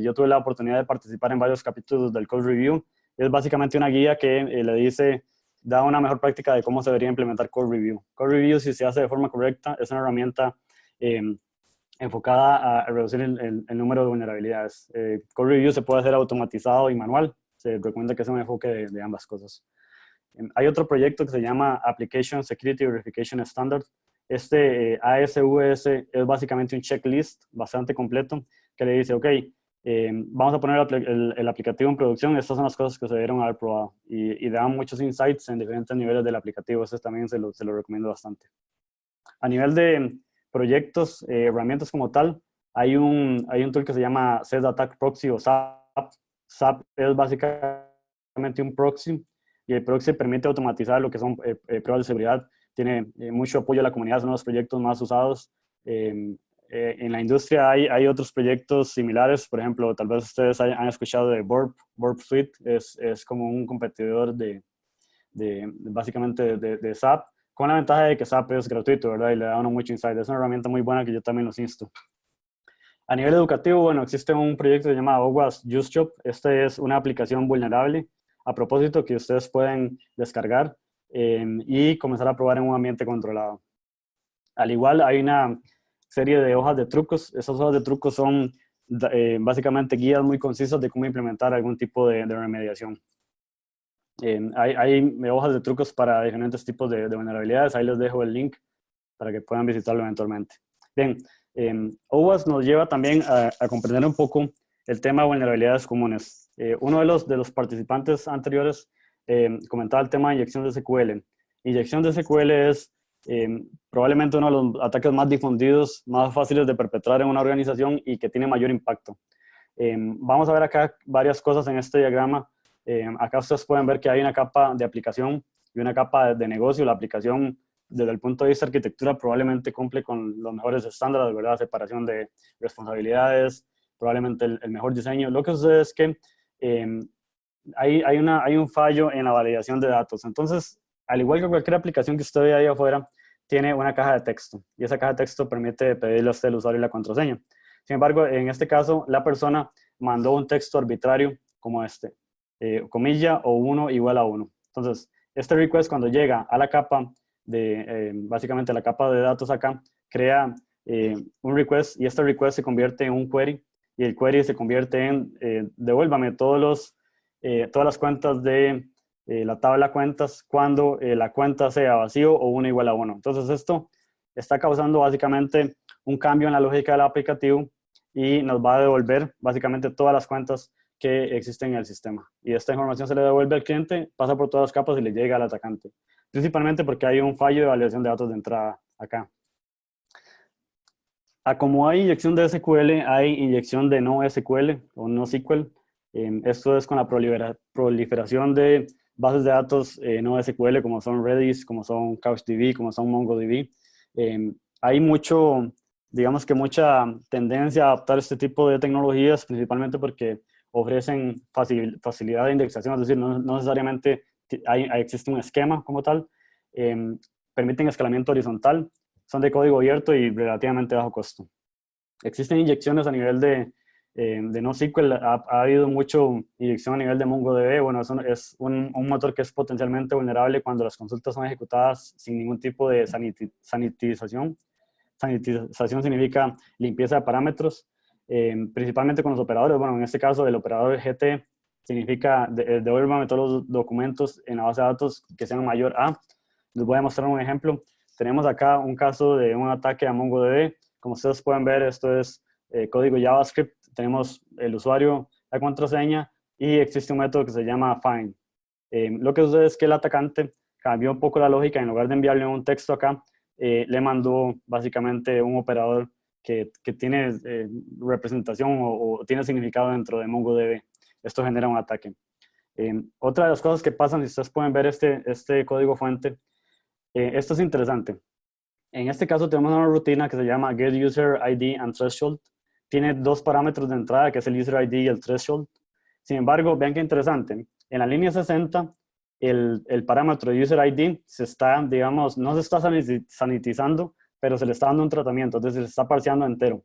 Yo tuve la oportunidad de participar en varios capítulos del Code Review. Es básicamente una guía que le dice, da una mejor práctica de cómo se debería implementar Code Review. Code Review, si se hace de forma correcta, es una herramienta enfocada a reducir el número de vulnerabilidades. Code Review se puede hacer automatizado y manual. Se recomienda que sea un enfoque de ambas cosas. Hay otro proyecto que se llama Application Security Verification Standard. Este ASVS es básicamente un checklist bastante completo que le dice, ok, vamos a poner el aplicativo en producción, estas son las cosas que se debieron haber probado y da muchos insights en diferentes niveles del aplicativo. Eso también se lo recomiendo bastante. A nivel de proyectos, herramientas como tal, hay un tool que se llama Set Attack Proxy o SAP. SAP es básicamente un proxy y el proxy permite automatizar lo que son pruebas de seguridad. Tiene mucho apoyo a la comunidad, es uno de los proyectos más usados. En la industria hay otros proyectos similares, por ejemplo, tal vez ustedes han escuchado de Burp Suite, es como un competidor básicamente de SAP, con la ventaja de que SAP es gratuito, ¿verdad? Y le da uno mucho insight. Es una herramienta muy buena que yo también los insto. A nivel educativo, bueno, existe un proyecto que se llama OWASP JustJob. Este es una aplicación vulnerable, a propósito, que ustedes pueden descargar y comenzar a probar en un ambiente controlado. Al igual, hay una serie de hojas de trucos. Esas hojas de trucos son básicamente guías muy concisas de cómo implementar algún tipo de remediación. Hay hojas de trucos para diferentes tipos de vulnerabilidades. Ahí les dejo el link para que puedan visitarlo eventualmente. Bien, OWASP nos lleva también a comprender un poco el tema de vulnerabilidades comunes. Uno de los participantes anteriores comentaba el tema de inyección de SQL. Inyección de SQL es probablemente uno de los ataques más difundidos, más fáciles de perpetrar en una organización y que tiene mayor impacto. Vamos a ver acá varias cosas en este diagrama. Acá ustedes pueden ver que hay una capa de aplicación y una capa de negocio. La aplicación, desde el punto de vista de arquitectura, probablemente cumple con los mejores estándares, ¿verdad? Separación de responsabilidades, probablemente el mejor diseño. Lo que sucede es que hay un fallo en la validación de datos. Entonces, al igual que cualquier aplicación que usted ve ahí afuera, tiene una caja de texto. Y esa caja de texto permite pedirle a usted el usuario y la contraseña. Sin embargo, en este caso, la persona mandó un texto arbitrario como este, comilla o 1 igual a 1. Entonces, este request cuando llega a la capa básicamente la capa de datos acá, crea un request y este request se convierte en un query y el query se convierte en devuélvame todas las cuentas de la tabla cuentas cuando la cuenta sea vacío o 1 igual a 1. Entonces esto está causando básicamente un cambio en la lógica del aplicativo y nos va a devolver básicamente todas las cuentas que existen en el sistema. Y esta información se le devuelve al cliente, pasa por todas las capas y le llega al atacante. Principalmente porque hay un fallo de validación de datos de entrada acá. Como hay inyección de SQL, hay inyección de no SQL o no SQL. Esto es con la proliferación de bases de datos no SQL, como son Redis, como son CouchDB, como son MongoDB. Hay digamos que mucha tendencia a adaptar este tipo de tecnologías, principalmente porque ofrecen facilidad de indexación, es decir, no necesariamente existe un esquema como tal, permiten escalamiento horizontal, son de código abierto y relativamente bajo costo. Existen inyecciones a nivel de NoSQL, ha habido mucho inyección a nivel de MongoDB. Bueno, es un motor que es potencialmente vulnerable cuando las consultas son ejecutadas sin ningún tipo de sanitización. Sanitización significa limpieza de parámetros, principalmente con los operadores. Bueno, en este caso el operador GT significa devuélvame todos los documentos en la base de datos que sean mayor a. Les voy a mostrar un ejemplo. Tenemos acá un caso de un ataque a MongoDB. Como ustedes pueden ver, esto es código JavaScript. Tenemos el usuario, la contraseña y existe un método que se llama find. Lo que sucede es que el atacante cambió un poco la lógica. En lugar de enviarle un texto acá, le mandó básicamente un operador que tiene representación o tiene significado dentro de MongoDB. Esto genera un ataque. Otra de las cosas que pasan, si ustedes pueden ver este código fuente, esto es interesante. En este caso tenemos una rutina que se llama getUserID and threshold. Tiene dos parámetros de entrada, que es el user ID y el threshold. Sin embargo, vean qué interesante. En la línea 60, el parámetro de user ID se está, digamos, no se está sanitizando, pero se le está dando un tratamiento, entonces se está parseando entero.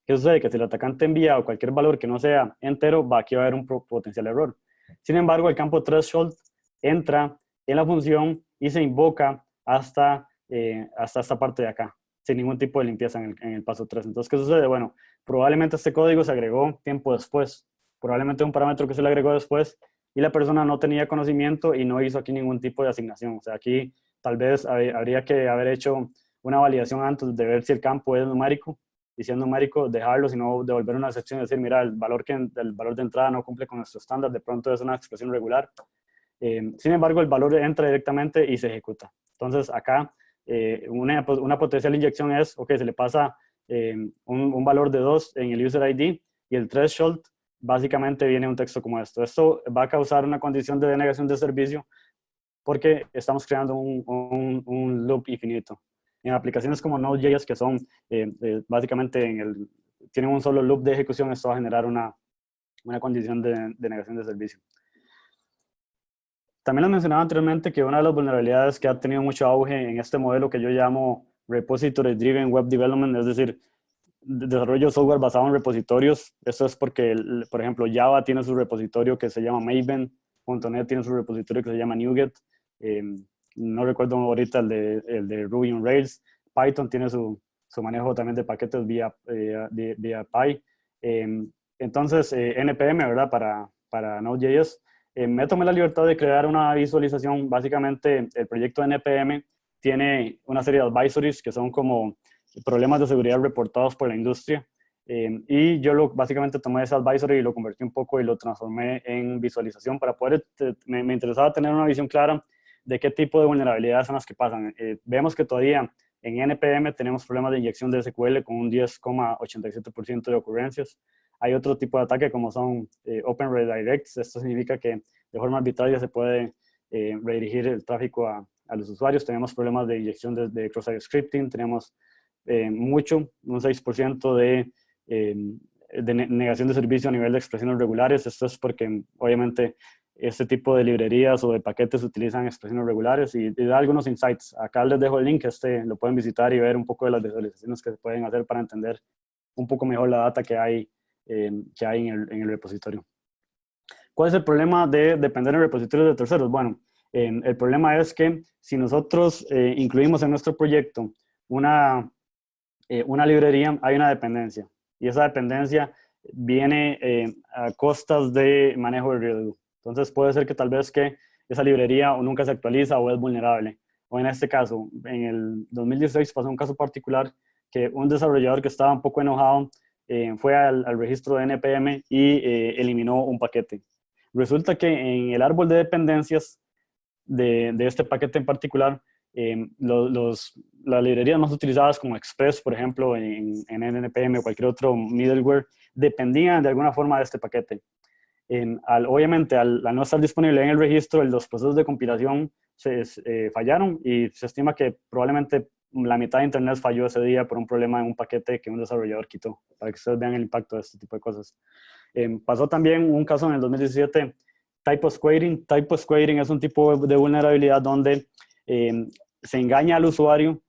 ¿Qué sucede? Que si el atacante envía cualquier valor que no sea entero, aquí va a haber un potencial error. Sin embargo, el campo threshold entra en la función y se invoca hasta esta parte de acá, sin ningún tipo de limpieza en el paso 3. Entonces, ¿qué sucede? Bueno, probablemente este código se agregó tiempo después, probablemente un parámetro que se le agregó después y la persona no tenía conocimiento y no hizo aquí ningún tipo de asignación. O sea, aquí tal vez habría que haber hecho una validación antes de ver si el campo es numérico, y si es numérico, dejarlo, sino devolver una excepción y decir, mira, el valor de entrada no cumple con nuestro estándar, de pronto es una expresión regular. Sin embargo, el valor entra directamente y se ejecuta. Entonces, acá una potencial inyección es, ok, se le pasa un valor de 2 en el user ID, y el threshold básicamente viene un texto como esto. Esto va a causar una condición de denegación de servicio porque estamos creando un loop infinito. En aplicaciones como Node.js, que son básicamente tienen un solo loop de ejecución, esto va a generar una condición de denegación de servicio. También les mencionaba anteriormente que una de las vulnerabilidades que ha tenido mucho auge en este modelo que yo llamo Repository Driven Web Development, es decir, desarrollo de software basado en repositorios. Esto es porque, por ejemplo, Java tiene su repositorio que se llama Maven, .NET tiene su repositorio que se llama NuGet, no recuerdo ahorita el de Ruby on Rails, Python tiene su manejo también de paquetes vía Py. Entonces, NPM, ¿verdad? Para Node.js. Me tomé la libertad de crear una visualización. Básicamente, el proyecto NPM tiene una serie de advisories que son como problemas de seguridad reportados por la industria. Y yo básicamente tomé ese advisory y lo convertí un poco y lo transformé en visualización para poder, me interesaba tener una visión clara de qué tipo de vulnerabilidades son las que pasan. Vemos que todavía en NPM tenemos problemas de inyección de SQL con un 10,87% de ocurrencias. Hay otro tipo de ataque como son Open Redirects. Esto significa que de forma arbitraria se puede redirigir el tráfico a los usuarios. Tenemos problemas de inyección de cross-site scripting. Tenemos un 6% de negación de servicio a nivel de expresiones regulares. Esto es porque obviamente este tipo de librerías o de paquetes utilizan expresiones regulares y da algunos insights. Acá les dejo el link, lo pueden visitar y ver un poco de las visualizaciones que se pueden hacer para entender un poco mejor la data que hay en el repositorio. ¿Cuál es el problema de depender en repositorios de terceros? Bueno, el problema es que si nosotros incluimos en nuestro proyecto una librería, hay una dependencia, y esa dependencia viene a costas de manejo de riesgo. Entonces puede ser que tal vez que esa librería o nunca se actualiza o es vulnerable. O en este caso, en el 2016 pasó un caso particular que un desarrollador que estaba un poco enojado fue al registro de NPM y eliminó un paquete. Resulta que en el árbol de dependencias de este paquete en particular, las librerías más utilizadas como Express, por ejemplo, en NPM o cualquier otro middleware, dependían de alguna forma de este paquete. Obviamente, al no estar disponible en el registro, los procesos de compilación fallaron y se estima que probablemente la mitad de Internet falló ese día por un problema en un paquete que un desarrollador quitó, para que ustedes vean el impacto de este tipo de cosas. Pasó también un caso en el 2017, typo squaring. Typo squaring es un tipo de vulnerabilidad donde se engaña al usuario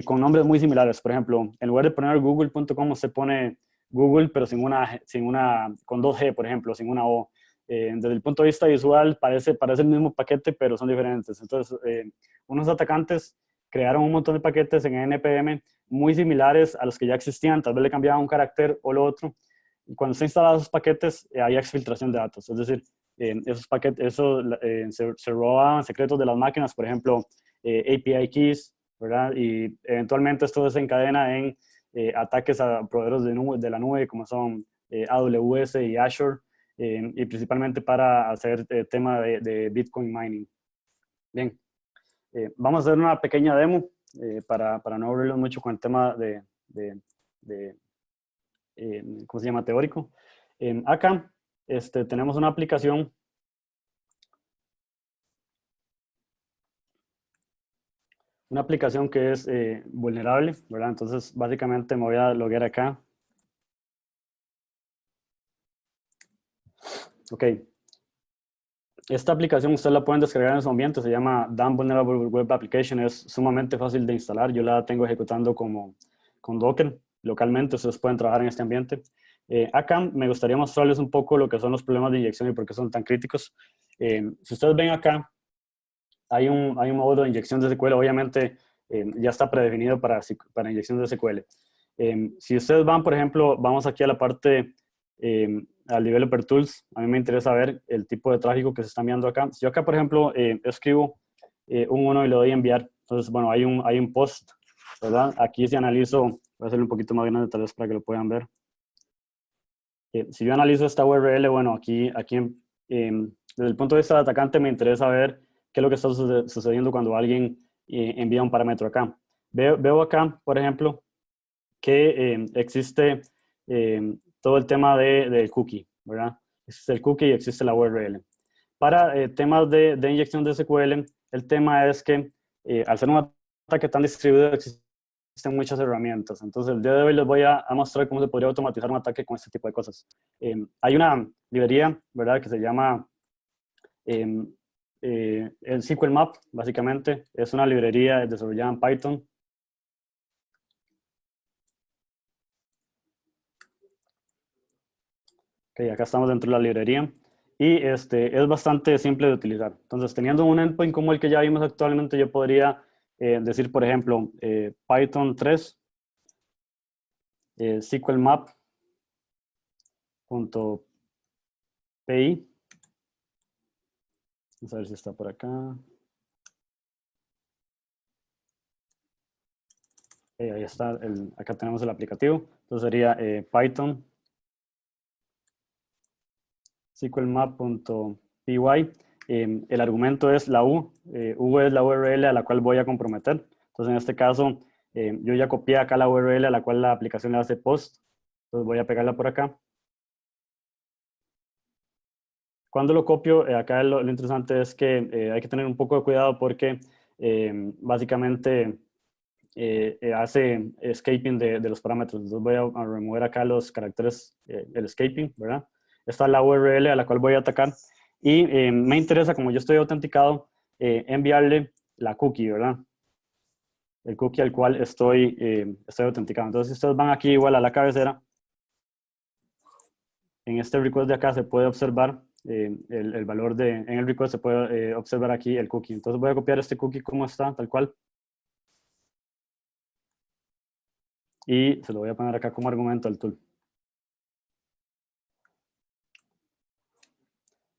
con nombres muy similares. Por ejemplo, en lugar de poner google.com, se pone Google, pero con 2G, por ejemplo, sin una O. Desde el punto de vista visual, parece el mismo paquete, pero son diferentes. Entonces, unos atacantes crearon un montón de paquetes en NPM muy similares a los que ya existían. Tal vez le cambiaban un carácter o lo otro. Y cuando se instalaban esos paquetes, hay exfiltración de datos. Es decir, esos paquetes se robaban secretos de las máquinas, por ejemplo, API keys, ¿verdad? Y eventualmente esto desencadena en ataques a proveedores de la nube como son AWS y Azure, y principalmente para hacer tema de Bitcoin mining. Bien, vamos a hacer una pequeña demo para no aburrirlos mucho con el tema ¿cómo se llama? Teórico. Acá tenemos una aplicación que es vulnerable, ¿verdad? Entonces, básicamente me voy a loguear acá. Ok. Esta aplicación ustedes la pueden descargar en su ambiente, se llama DAM Vulnerable Web Application, es sumamente fácil de instalar. Yo la tengo ejecutando con Docker localmente, ustedes pueden trabajar en este ambiente. Acá me gustaría mostrarles un poco lo que son los problemas de inyección y por qué son tan críticos. Si ustedes ven acá, hay un módulo de inyección de SQL, obviamente ya está predefinido para inyección de SQL. Si ustedes van, por ejemplo, vamos aquí a la parte, al Developer Tools, a mí me interesa ver el tipo de tráfico que se está enviando acá. Si yo acá, por ejemplo, escribo un 1 y le doy a enviar, entonces, bueno, hay un post, ¿verdad? Aquí si analizo, voy a hacerlo un poquito más grande tal vez para que lo puedan ver. Si yo analizo esta URL, bueno, aquí desde el punto de vista del atacante me interesa ver qué es lo que está sucediendo cuando alguien envía un parámetro acá. Veo acá, por ejemplo, que existe todo el tema del cookie, ¿verdad? Existe el cookie y existe la URL. Para temas de inyección de SQL, el tema es que al ser un ataque tan distribuido existen muchas herramientas. Entonces, el día de hoy les voy a mostrar cómo se podría automatizar un ataque con este tipo de cosas. Hay una librería, ¿verdad?, que se llama el SQL Map, básicamente. Es una librería desarrollada en Python. Okay, acá estamos dentro de la librería. Y es bastante simple de utilizar. Entonces, teniendo un endpoint como el que ya vimos actualmente, yo podría decir, por ejemplo, Python 3, SQL Map.py. Vamos a ver si está por acá. Ahí está, acá tenemos el aplicativo. Entonces sería Python SQLmap.py. El argumento es la U. U es la URL a la cual voy a comprometer. Entonces en este caso, yo ya copié acá la URL a la cual la aplicación le hace post. Entonces voy a pegarla por acá. Cuando lo copio, acá lo interesante es que hay que tener un poco de cuidado porque básicamente hace escaping de los parámetros. Entonces voy a remover acá los caracteres, el escaping, ¿verdad? Esta es la URL a la cual voy a atacar. Y me interesa, como yo estoy autenticado, enviarle la cookie, ¿verdad? El cookie al cual estoy autenticado. Entonces, si ustedes van aquí igual a la cabecera, en este request de acá se puede observar el valor en el request se puede observar aquí el cookie. Entonces voy a copiar este cookie como está, tal cual. Y se lo voy a poner acá como argumento al tool.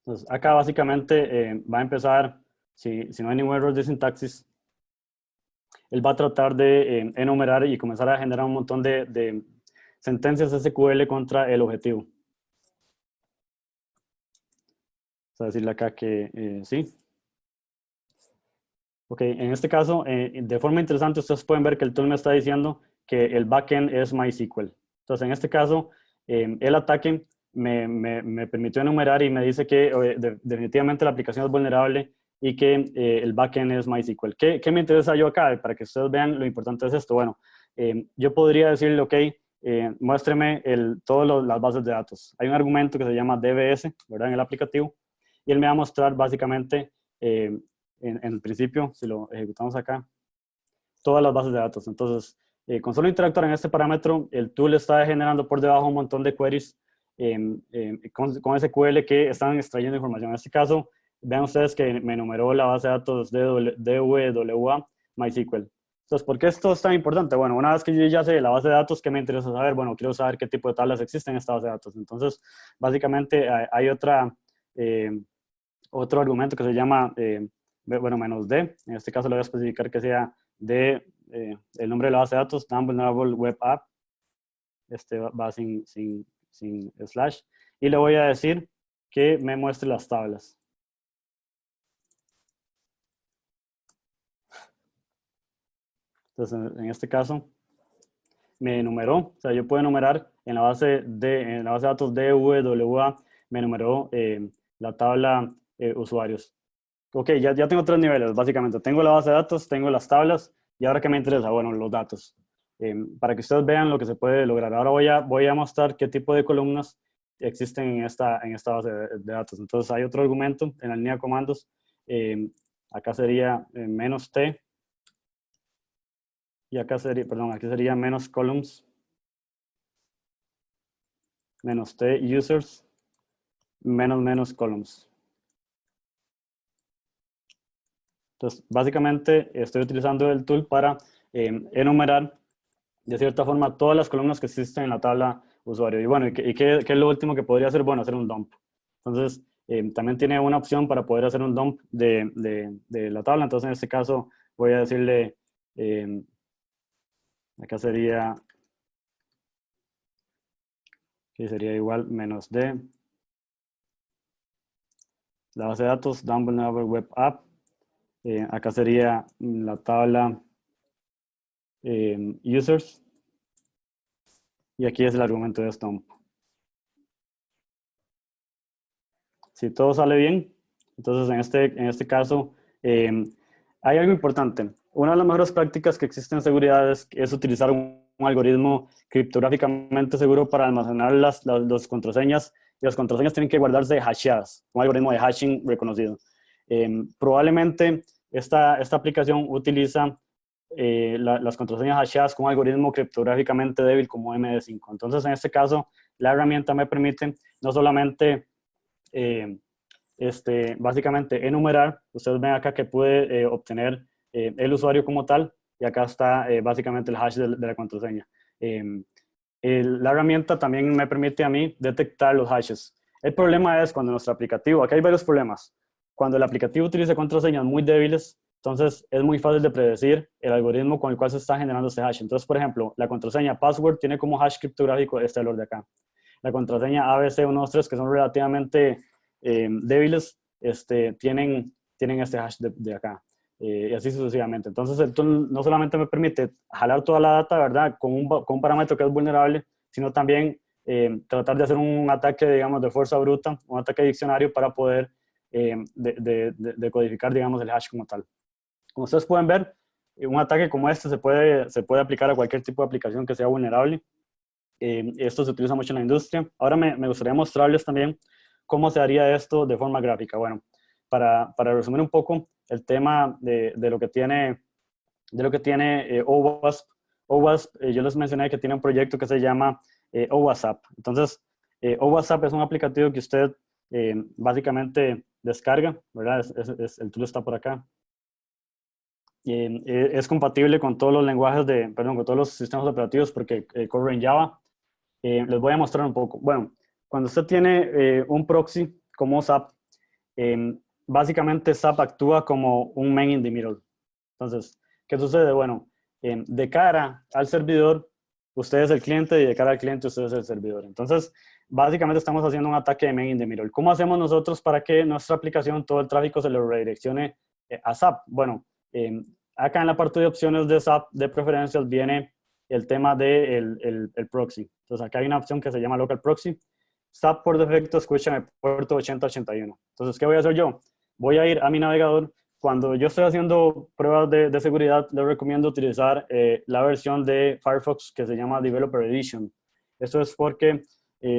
Entonces, acá básicamente va a empezar, si no hay ningún error de sintaxis, él va a tratar de enumerar y comenzar a generar un montón de sentencias SQL contra el objetivo. Vamos a decirle acá que sí. Ok, en este caso, de forma interesante, ustedes pueden ver que el tool me está diciendo que el backend es MySQL. Entonces, en este caso, el ataque me permitió enumerar y me dice que definitivamente la aplicación es vulnerable y que el backend es MySQL. ¿Qué me interesa yo acá? Para que ustedes vean lo importante es esto. Bueno, yo podría decirle, ok, muéstreme todas las bases de datos. Hay un argumento que se llama DBS, ¿verdad? En el aplicativo, y él me va a mostrar básicamente en el principio, si lo ejecutamos acá, todas las bases de datos. Entonces, con solo interactuar en este parámetro, el tool está generando por debajo un montón de queries con SQL que están extrayendo información. En este caso, vean ustedes que me enumeró la base de datos de DWA MySQL. Entonces, ¿por qué esto es tan importante? Bueno, una vez que yo ya sé la base de datos, ¿qué me interesa saber? Bueno, quiero saber qué tipo de tablas existen en esta base de datos. Entonces, básicamente hay otro argumento que se llama bueno, menos D. En este caso le voy a especificar que sea D, el nombre de la base de datos, Vulnerable Web App. Va sin slash. Y le voy a decir que me muestre las tablas. Entonces, en este caso, me enumeró. O sea, yo puedo enumerar en la base de datos DWA, me enumeró la tabla usuarios. Ok, ya tengo tres niveles, básicamente. Tengo la base de datos, tengo las tablas, y ahora ¿qué me interesa? Bueno, los datos. Para que ustedes vean lo que se puede lograr. Ahora voy a mostrar qué tipo de columnas existen en esta base de datos. Entonces hay otro argumento en la línea de comandos. Acá sería menos T, y acá sería, perdón, aquí sería menos columns, menos T users, menos columns. Entonces, básicamente estoy utilizando el tool para enumerar de cierta forma todas las columnas que existen en la tabla usuario. Y bueno, qué es lo último que podría hacer? Bueno, hacer un dump. Entonces, también tiene una opción para poder hacer un dump de la tabla. Entonces, en este caso, voy a decirle, acá sería, que sería igual menos D, la base de datos, dump vulnerable web app. Acá sería la tabla users. Y aquí es el argumento de stomp. Si todo sale bien, entonces en este caso hay algo importante. Una de las mejores prácticas que existen en seguridad es utilizar un algoritmo criptográficamente seguro para almacenar las contraseñas, y las contraseñas tienen que guardarse hasheadas, un algoritmo de hashing reconocido. Probablemente esta aplicación utiliza las contraseñas hasheadas con un algoritmo criptográficamente débil como MD5. Entonces, en este caso, la herramienta me permite no solamente básicamente enumerar. Ustedes ven acá que puede obtener el usuario como tal, y acá está básicamente el hash de la contraseña. La herramienta también me permite a mí detectar los hashes. El problema es cuando nuestro aplicativo, aquí hay varios problemas. Cuando el aplicativo utiliza contraseñas muy débiles, entonces es muy fácil de predecir el algoritmo con el cual se está generando este hash. Entonces, por ejemplo, la contraseña password tiene como hash criptográfico este valor de acá. La contraseña ABC123, que son relativamente débiles, tienen este hash de acá. Y así sucesivamente. Entonces, esto no solamente me permite jalar toda la data, ¿verdad? Con un parámetro que es vulnerable, sino también tratar de hacer un ataque, digamos, de fuerza bruta, un ataque de diccionario para poder decodificar, digamos, el hash como tal. Como ustedes pueden ver, un ataque como este se puede aplicar a cualquier tipo de aplicación que sea vulnerable. Esto se utiliza mucho en la industria. Ahora me gustaría mostrarles también cómo se haría esto de forma gráfica. Bueno, para resumir un poco el tema de lo que tiene OWASP. OWASP, yo les mencioné que tiene un proyecto que se llama OWASP. Entonces, OWASP es un aplicativo que usted básicamente descarga, ¿verdad? El tool está por acá. Es compatible con todos los lenguajes con todos los sistemas operativos porque corre en Java. Les voy a mostrar un poco. Bueno, cuando usted tiene un proxy como SAP, básicamente SAP actúa como un man in the middle. Entonces, ¿qué sucede? Bueno, de cara al servidor, usted es el cliente, y de cara al cliente, usted es el servidor. Entonces, básicamente estamos haciendo un ataque de man in the middle. ¿Cómo hacemos nosotros para que nuestra aplicación, todo el tráfico se lo redireccione a SAP? Bueno, acá en la parte de opciones de SAP de preferencias viene el tema del el proxy. Entonces, acá hay una opción que se llama Local Proxy. SAP por defecto escucha en el puerto 8081. Entonces, ¿qué voy a hacer yo? Voy a ir a mi navegador. Cuando yo estoy haciendo pruebas de seguridad, les recomiendo utilizar la versión de Firefox que se llama Developer Edition. Esto es porque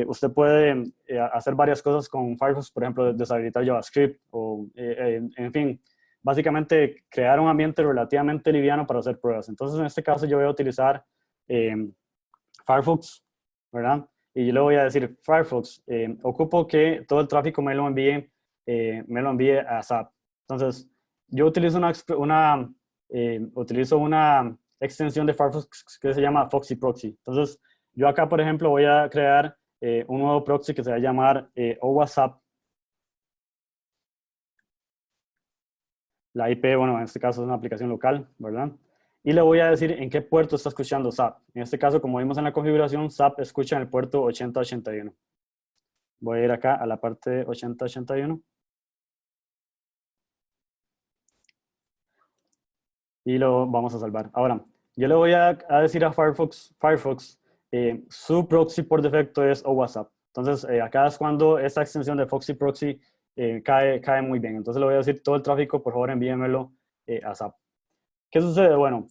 usted puede hacer varias cosas con Firefox, por ejemplo, deshabilitar JavaScript o, en fin, básicamente crear un ambiente relativamente liviano para hacer pruebas. Entonces, en este caso, yo voy a utilizar Firefox, ¿verdad? Y yo le voy a decir, Firefox, ocupo que todo el tráfico me lo envíe a SAP. Entonces, yo utilizo una extensión de Firefox que se llama Foxy Proxy. Entonces, yo acá, por ejemplo, voy a crear un nuevo proxy que se va a llamar OWASP. La IP, bueno, en este caso es una aplicación local, ¿verdad? Y le voy a decir en qué puerto está escuchando SAP. En este caso, como vimos en la configuración, SAP escucha en el puerto 8081. Voy a ir acá a la parte 8081. Y lo vamos a salvar. Ahora, yo le voy a decir a Firefox, su proxy por defecto es OWASP. Entonces, acá es cuando esta extensión de Foxy Proxy cae muy bien. Entonces le voy a decir todo el tráfico, por favor envíenmelo a SAP. ¿Qué sucede? Bueno,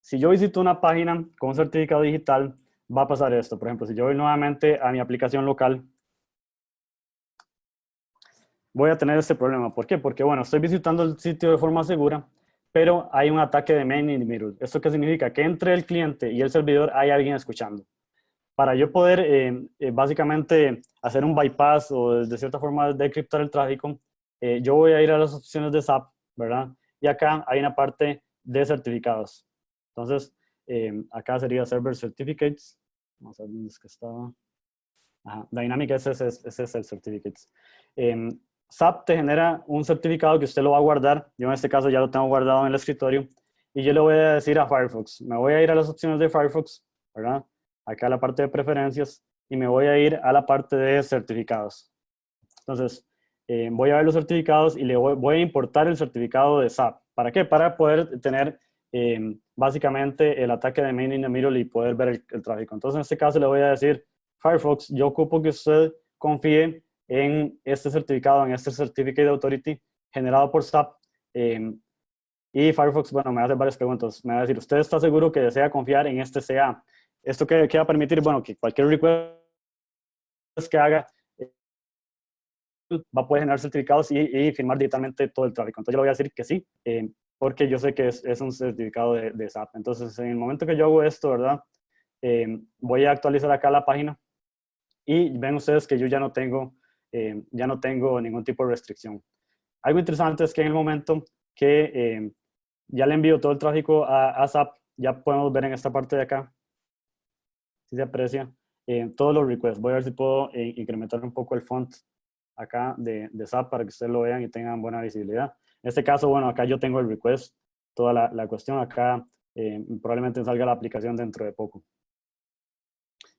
si yo visito una página con un certificado digital, va a pasar esto. Por ejemplo, si yo voy nuevamente a mi aplicación local, voy a tener este problema. ¿Por qué? Porque, bueno, estoy visitando el sitio de forma segura, pero hay un ataque de man in the middle. ¿Esto qué significa? Que entre el cliente y el servidor hay alguien escuchando. Para yo poder básicamente hacer un bypass o de cierta forma decriptar el tráfico, yo voy a ir a las opciones de SAP, ¿verdad? Y acá hay una parte de certificados. Entonces, acá sería Server Certificates. Vamos a ver dónde es que estaba. Ajá, Dynamic ese es el Certificates. SAP te genera un certificado que usted lo va a guardar. Yo en este caso ya lo tengo guardado en el escritorio. Y yo le voy a decir a Firefox, me voy a ir a las opciones de Firefox, ¿verdad? Acá a la parte de preferencias, y me voy a ir a la parte de certificados. Entonces, voy a ver los certificados y voy a importar el certificado de SAP. ¿Para qué? Para poder tener básicamente el ataque de main in the middle y poder ver el tráfico. Entonces, en este caso le voy a decir, Firefox, yo ocupo que usted confíe en este certificado, en este Certificate Authority generado por SAP. Y Firefox, bueno, me hace varias preguntas. Me va a decir, ¿usted está seguro que desea confiar en este CA? ¿Esto qué va a permitir? Bueno, que cualquier request que haga va a poder generar certificados y firmar digitalmente todo el tráfico. Entonces yo le voy a decir que sí, porque yo sé que es un certificado de SAP. Entonces, en el momento que yo hago esto, ¿verdad? Voy a actualizar acá la página y ven ustedes que yo ya no tengo ningún tipo de restricción. Algo interesante es que en el momento que ya le envío todo el tráfico a SAP, ya podemos ver en esta parte de acá, si se aprecia, todos los requests. Voy a ver si puedo incrementar un poco el font acá de SAP para que ustedes lo vean y tengan buena visibilidad. En este caso, bueno, acá yo tengo el request, toda la cuestión. Acá probablemente salga la aplicación dentro de poco.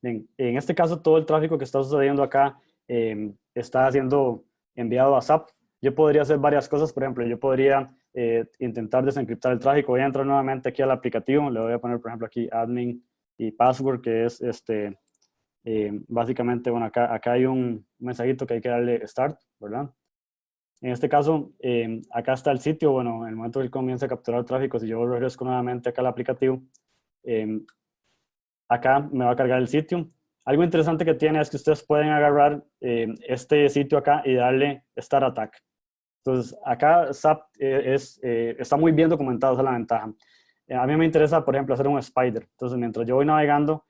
Bien, en este caso, todo el tráfico que está sucediendo acá está siendo enviado a SAP. Yo podría hacer varias cosas. Por ejemplo, yo podría intentar desencriptar el tráfico. Voy a entrar nuevamente aquí al aplicativo. Le voy a poner, por ejemplo, aquí admin y password, que es básicamente, bueno, acá hay un mensajito que hay que darle start, ¿verdad? En este caso, acá está el sitio. Bueno, en el momento que él comienza a capturar tráfico, si yo regreso nuevamente acá al aplicativo, acá me va a cargar el sitio. Algo interesante que tiene es que ustedes pueden agarrar este sitio acá y darle Start Attack. Entonces, acá SAP está muy bien documentado, esa es la ventaja. A mí me interesa, por ejemplo, hacer un spider. Entonces, mientras yo voy navegando,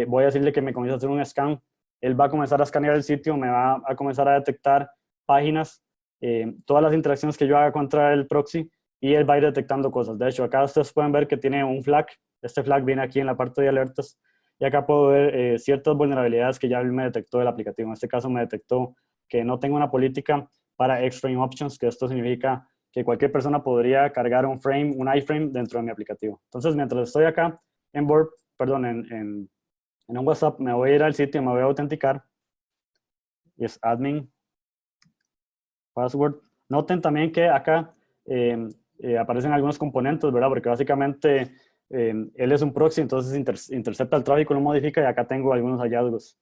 voy a decirle que me comience a hacer un scan. Él va a comenzar a escanear el sitio, me va a comenzar a detectar páginas, todas las interacciones que yo haga contra el proxy, y él va a ir detectando cosas. De hecho, acá ustedes pueden ver que tiene un flag. Este flag viene aquí en la parte de alertas. Y acá puedo ver ciertas vulnerabilidades que ya él me detectó del aplicativo. En este caso me detectó que no tengo una política para extreme options, que esto significa que cualquier persona podría cargar un frame, un iframe dentro de mi aplicativo. Entonces, mientras estoy acá en Burp, perdón, en un WhatsApp, me voy a ir al sitio, me voy a autenticar, y es admin, password. Noten también que acá aparecen algunos componentes, ¿verdad? Porque básicamente él es un proxy, entonces intercepta el tráfico, lo modifica, y acá tengo algunos hallazgos.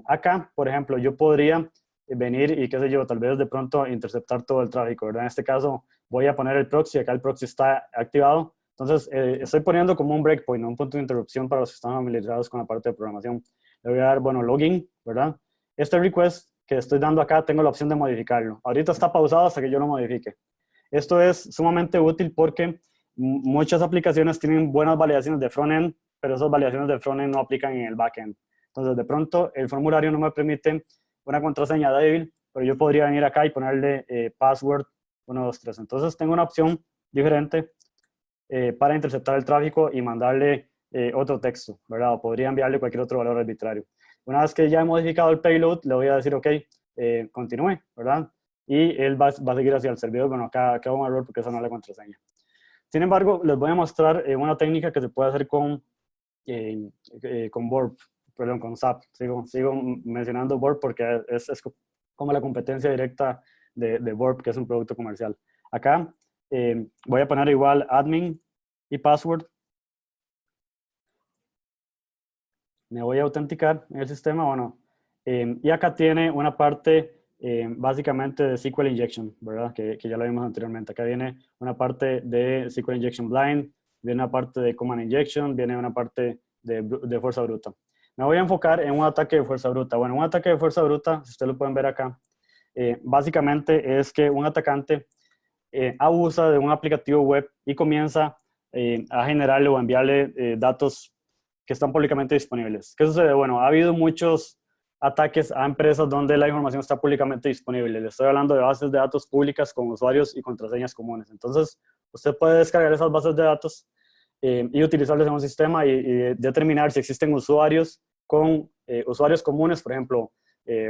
Acá, por ejemplo, yo podría venir y qué sé yo, tal vez de pronto interceptar todo el tráfico, ¿verdad? En este caso voy a poner el proxy, acá el proxy está activado. Entonces estoy poniendo como un breakpoint, un punto de interrupción para los que están familiarizados con la parte de programación. Le voy a dar, bueno, login, ¿verdad? Este request que estoy dando acá, tengo la opción de modificarlo. Ahorita está pausado hasta que yo lo modifique. Esto es sumamente útil porque muchas aplicaciones tienen buenas validaciones de frontend, pero esas validaciones de frontend no aplican en el backend. Entonces, de pronto, el formulario no me permite una contraseña débil, pero yo podría venir acá y ponerle password 123. Entonces, tengo una opción diferente para interceptar el tráfico y mandarle otro texto, ¿verdad? O podría enviarle cualquier otro valor arbitrario. Una vez que ya he modificado el payload, le voy a decir, ok, continúe, ¿verdad? Y él va a seguir hacia el servidor. Bueno, acá hubo un error porque esa no es la contraseña. Sin embargo, les voy a mostrar una técnica que se puede hacer con Burp, perdón, con SAP. Sigo mencionando Burp porque es como la competencia directa de Burp, que es un producto comercial. Acá voy a poner igual admin y password. Me voy a autenticar en el sistema, bueno, y acá tiene una parte básicamente de SQL Injection, ¿verdad? Que ya lo vimos anteriormente. Acá viene una parte de SQL Injection Blind, viene una parte de Command Injection, viene una parte de fuerza bruta. Me voy a enfocar en un ataque de fuerza bruta. Bueno, un ataque de fuerza bruta, si ustedes lo pueden ver acá, básicamente es que un atacante abusa de un aplicativo web y comienza a generarle o enviarle datos que están públicamente disponibles. ¿Qué sucede? Bueno, ha habido muchos ataques a empresas donde la información está públicamente disponible. Le estoy hablando de bases de datos públicas con usuarios y contraseñas comunes. Entonces, usted puede descargar esas bases de datos y utilizarlas en un sistema y determinar si existen usuarios con usuarios comunes, por ejemplo,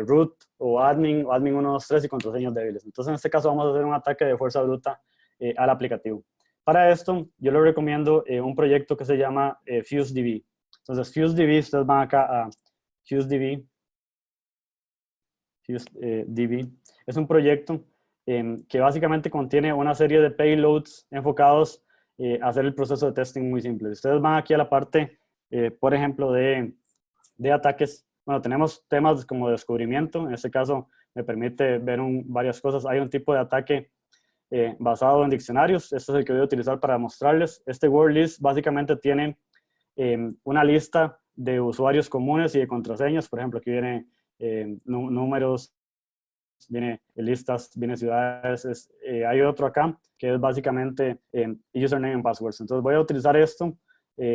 root o admin 123 y contraseñas débiles. Entonces, en este caso vamos a hacer un ataque de fuerza bruta al aplicativo. Para esto, yo les recomiendo un proyecto que se llama FuseDB. Entonces, FuseDB, ustedes van acá a FuseDB. FuseDB es un proyecto que básicamente contiene una serie de payloads enfocados hacer el proceso de testing muy simple. Si ustedes van aquí a la parte, por ejemplo, de ataques, bueno, tenemos temas como descubrimiento. En este caso me permite ver varias cosas. Hay un tipo de ataque basado en diccionarios. Este es el que voy a utilizar para mostrarles. Este word list básicamente tiene una lista de usuarios comunes y de contraseñas. Por ejemplo, aquí viene números, viene listas, viene ciudades. Hay otro acá que es básicamente username and passwords. Entonces voy a utilizar esto.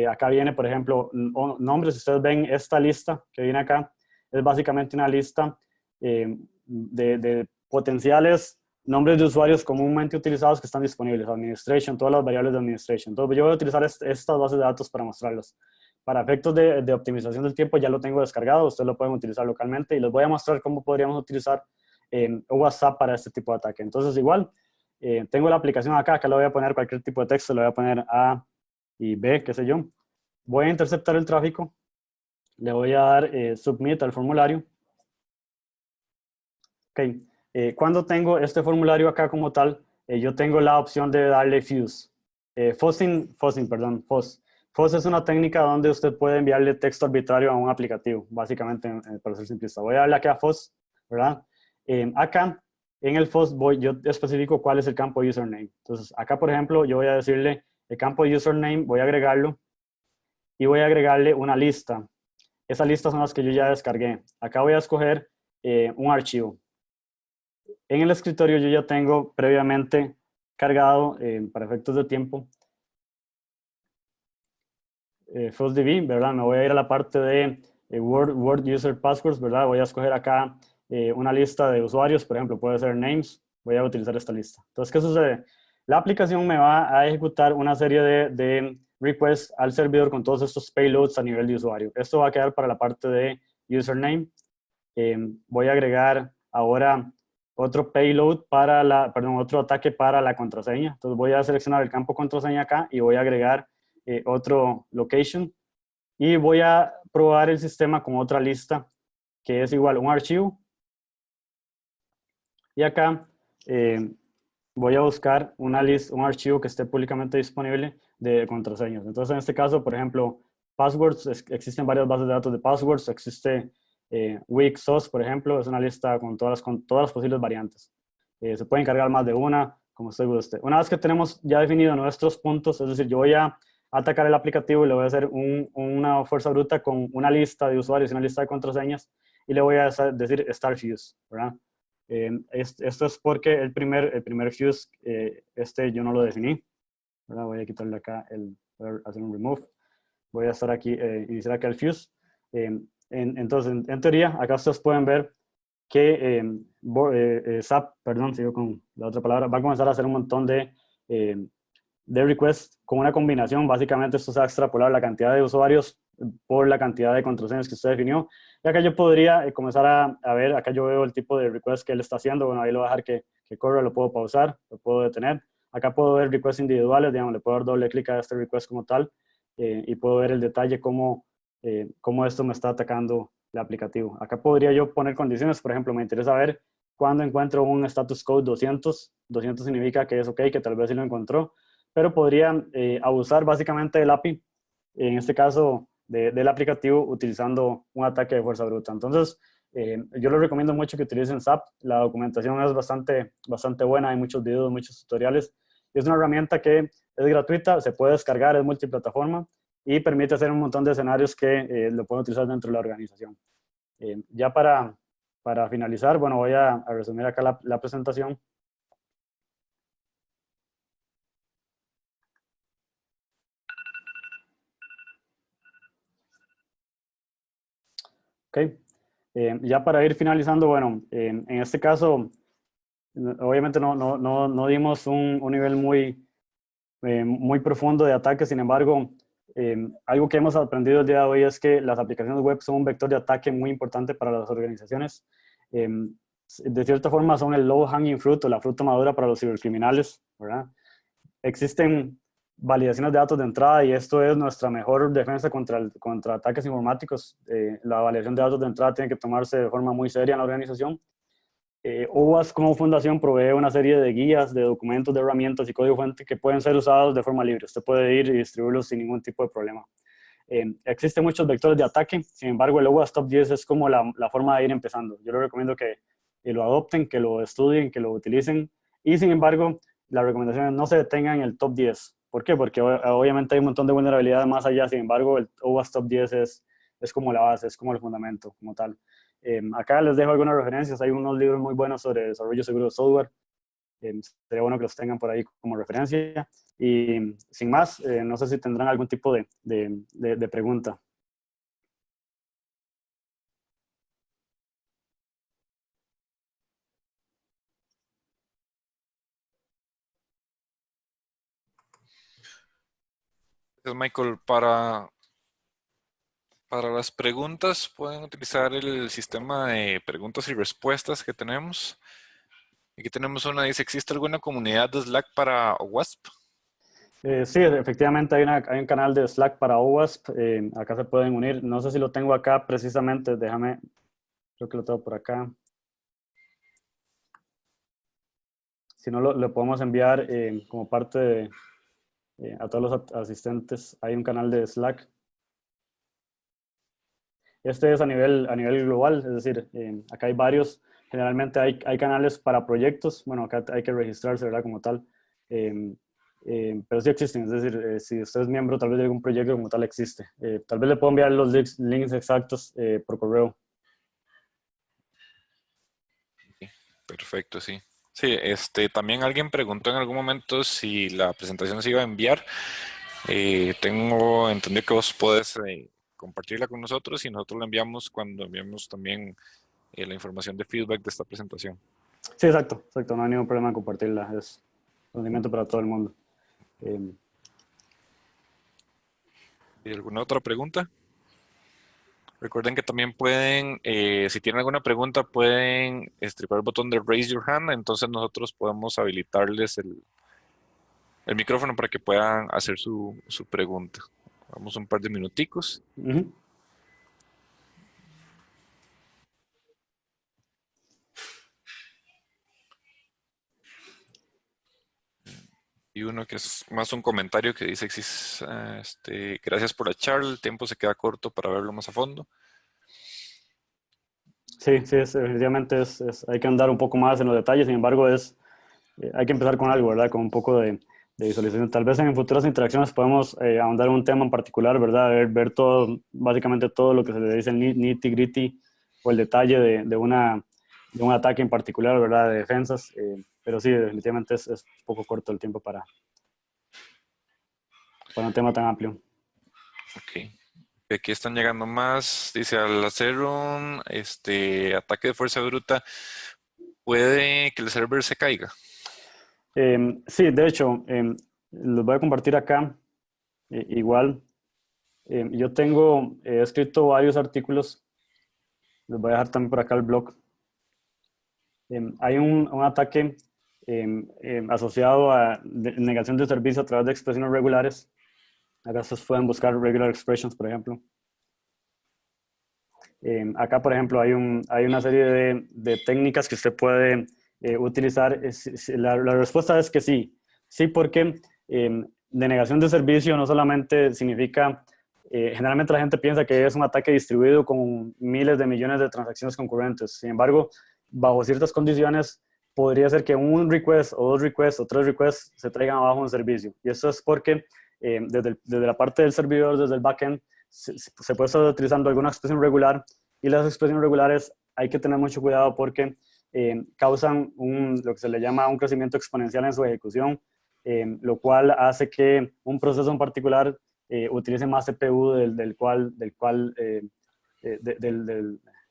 Acá viene, por ejemplo, nombres. Si ustedes ven esta lista que viene acá, es básicamente una lista de potenciales nombres de usuarios comúnmente utilizados que están disponibles. Administration, todas las variables de administration. Entonces yo voy a utilizar estas bases de datos para mostrarlas. Para efectos de optimización del tiempo ya lo tengo descargado. Ustedes lo pueden utilizar localmente y les voy a mostrar cómo podríamos utilizar WhatsApp para este tipo de ataque. Entonces igual, tengo la aplicación acá le voy a poner cualquier tipo de texto, le voy a poner A y B, qué sé yo. Voy a interceptar el tráfico, le voy a dar submit al formulario. Ok, cuando tengo este formulario acá como tal, yo tengo la opción de darle fuse. Fuzzing, perdón, fuzz. Fuzz es una técnica donde usted puede enviarle texto arbitrario a un aplicativo, básicamente, para ser simplista. Voy a darle acá a fuzz, ¿verdad? Acá, en el fuzz, yo especifico cuál es el campo username. Entonces, acá, por ejemplo, yo voy a decirle el campo username, voy a agregarlo y voy a agregarle una lista. Esas listas son las que yo ya descargué. Acá voy a escoger un archivo. En el escritorio yo ya tengo previamente cargado, para efectos de tiempo, FuzzDB, ¿verdad? Me voy a ir a la parte de Word User Passwords, ¿verdad? Voy a escoger acá una lista de usuarios, por ejemplo, puede ser names, voy a utilizar esta lista. Entonces, ¿qué sucede? La aplicación me va a ejecutar una serie de requests al servidor con todos estos payloads a nivel de usuario. Esto va a quedar para la parte de username. Voy a agregar ahora otro payload para otro ataque para la contraseña. Entonces voy a seleccionar el campo contraseña acá y voy a agregar otro location y voy a probar el sistema con otra lista que es igual un archivo. Y acá voy a buscar un archivo que esté públicamente disponible de contraseñas. Entonces, en este caso, por ejemplo, passwords, existen varias bases de datos de passwords, existe weak sauce, por ejemplo, es una lista con todas las posibles variantes. Se pueden cargar más de una, como usted guste. Una vez que tenemos ya definido nuestros puntos, es decir, yo voy a atacar el aplicativo y le voy a hacer una fuerza bruta con una lista de usuarios y una lista de contraseñas y le voy a decir start fuse, ¿verdad? Esto es porque el primer fuse, yo no lo definí, ¿verdad? Voy a quitarle acá, voy a hacer un remove. Voy a estar aquí, iniciar acá el fuse. Entonces, en teoría, acá ustedes pueden ver que SAP, perdón, sigo con la otra palabra, va a comenzar a hacer un montón de requests con una combinación. Básicamente esto se va a extrapolar la cantidad de usuarios por la cantidad de contraseñas que usted definió. Y acá yo podría comenzar a ver, acá yo veo el tipo de request que él está haciendo. Bueno, ahí lo voy a dejar que corra, lo puedo pausar, lo puedo detener. Acá puedo ver requests individuales, digamos, le puedo dar doble clic a este request como tal y puedo ver el detalle cómo esto me está atacando el aplicativo. Acá podría yo poner condiciones, por ejemplo, me interesa ver cuando encuentro un status code 200. 200 significa que es ok, que tal vez sí lo encontró, pero podría abusar básicamente del API, en este caso del aplicativo, utilizando un ataque de fuerza bruta. Entonces, yo les recomiendo mucho que utilicen SAP. La documentación es bastante buena, hay muchos videos, muchos tutoriales. Es una herramienta que es gratuita, se puede descargar, es multiplataforma y permite hacer un montón de escenarios que lo pueden utilizar dentro de la organización. Ya para finalizar, bueno, voy a resumir acá la presentación. Ok, ya para ir finalizando, bueno, en este caso, obviamente no dimos un nivel muy profundo de ataque. Sin embargo, algo que hemos aprendido el día de hoy es que las aplicaciones web son un vector de ataque muy importante para las organizaciones. De cierta forma son el low hanging fruit o la fruta madura para los cibercriminales, ¿verdad? Existen validaciones de datos de entrada y esto es nuestra mejor defensa contra ataques informáticos. La validación de datos de entrada tiene que tomarse de forma muy seria en la organización. OWASP como fundación provee una serie de guías, de documentos, de herramientas y código fuente que pueden ser usados de forma libre. Usted puede ir y distribuirlos sin ningún tipo de problema. Existen muchos vectores de ataque, sin embargo el OWASP Top 10 es como la forma de ir empezando. Yo les recomiendo que lo adopten, que lo estudien, que lo utilicen y sin embargo la recomendación es no se detengan en el Top 10. ¿Por qué? Porque obviamente hay un montón de vulnerabilidades más allá, sin embargo el OWASP Top 10 es como la base, es como el fundamento como tal. Acá les dejo algunas referencias, hay unos libros muy buenos sobre desarrollo seguro de software, sería bueno que los tengan por ahí como referencia. Y sin más, no sé si tendrán algún tipo de pregunta. Gracias, Michael. Para las preguntas, pueden utilizar el sistema de preguntas y respuestas que tenemos. Aquí tenemos una, dice, ¿existe alguna comunidad de Slack para OWASP? Sí, efectivamente hay un canal de Slack para OWASP, acá se pueden unir, no sé si lo tengo acá precisamente, déjame, creo que lo tengo por acá. Si no, lo podemos enviar como parte de, a todos los asistentes, hay un canal de Slack. Este es a nivel global, es decir, acá hay varios, generalmente hay canales para proyectos, bueno, acá hay que registrarse, ¿verdad? Como tal, pero sí existen, es decir, si usted es miembro tal vez de algún proyecto como tal existe. Tal vez le puedo enviar los links exactos por correo. Perfecto, sí. Sí, también alguien preguntó en algún momento si la presentación se iba a enviar. Tengo entendido que vos podés compartirla con nosotros y nosotros la enviamos cuando enviamos también la información de feedback de esta presentación. Sí, exacto, exacto, no hay ningún problema en compartirla, es conocimiento para todo el mundo. ¿Y alguna otra pregunta? Recuerden que también pueden, si tienen alguna pregunta, pueden estripar el botón de Raise Your Hand, entonces nosotros podemos habilitarles el micrófono para que puedan hacer su pregunta. Vamos un par de minuticos. Uh-huh. Y uno que es más un comentario que dice, gracias por la charla, el tiempo se queda corto para verlo más a fondo. Sí, sí, efectivamente hay que andar un poco más en los detalles, sin embargo, hay que empezar con algo, ¿verdad? Con un poco de visualización. Tal vez en futuras interacciones podemos ahondar en un tema en particular, ¿verdad? Ver todo, básicamente todo lo que se le dice el nitty gritty o el detalle de un ataque en particular, ¿verdad? De defensas. Pero sí, definitivamente es un poco corto el tiempo para un tema tan amplio. Ok. Aquí están llegando más. Dice, al hacer un ataque de fuerza bruta, puede que el server se caiga. Sí, de hecho, los voy a compartir acá. Igual, yo he escrito varios artículos, les voy a dejar también por acá el blog. Hay un ataque asociado a negación de servicio a través de expresiones regulares. Acá ustedes pueden buscar regular expressions, por ejemplo. Acá, por ejemplo, hay una serie de técnicas que usted puede utilizar. La respuesta es que sí. Sí, porque denegación de servicio no solamente significa, generalmente la gente piensa que es un ataque distribuido con miles de millones de transacciones concurrentes. Sin embargo, bajo ciertas condiciones, podría ser que un request o dos requests o tres requests se traigan abajo un servicio. Y eso es porque desde la parte del servidor, desde el backend, se puede estar utilizando alguna expresión regular y las expresiones regulares hay que tener mucho cuidado porque causan lo que se le llama un crecimiento exponencial en su ejecución, lo cual hace que un proceso en particular utilice más CPU del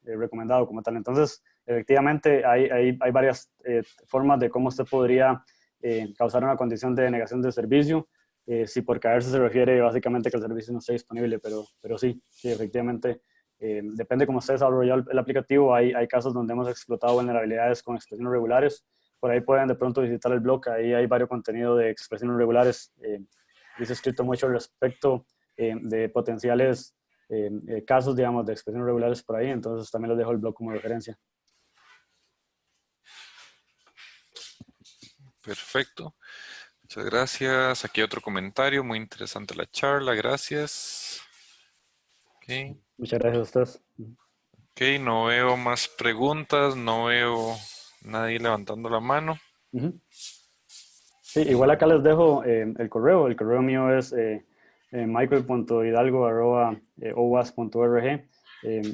recomendado como tal. Entonces, efectivamente, hay varias formas de cómo usted podría causar una condición de negación de servicio. Si por caerse se refiere básicamente que el servicio no esté disponible, pero sí, efectivamente, depende cómo se desarrolló el aplicativo. Hay casos donde hemos explotado vulnerabilidades con expresiones regulares. Por ahí pueden de pronto visitar el blog, ahí hay varios contenidos de expresiones regulares. Y se ha escrito mucho al respecto de potenciales casos, digamos, de expresiones regulares por ahí. Entonces también les dejo el blog como referencia. Perfecto. Muchas gracias. Aquí otro comentario. Muy interesante la charla. Gracias. Ok. Muchas gracias a ustedes. Ok, no veo más preguntas. No veo nadie levantando la mano. Ujú. Sí, igual acá les dejo el correo. El correo mío es michael.hidalgo@owas.org.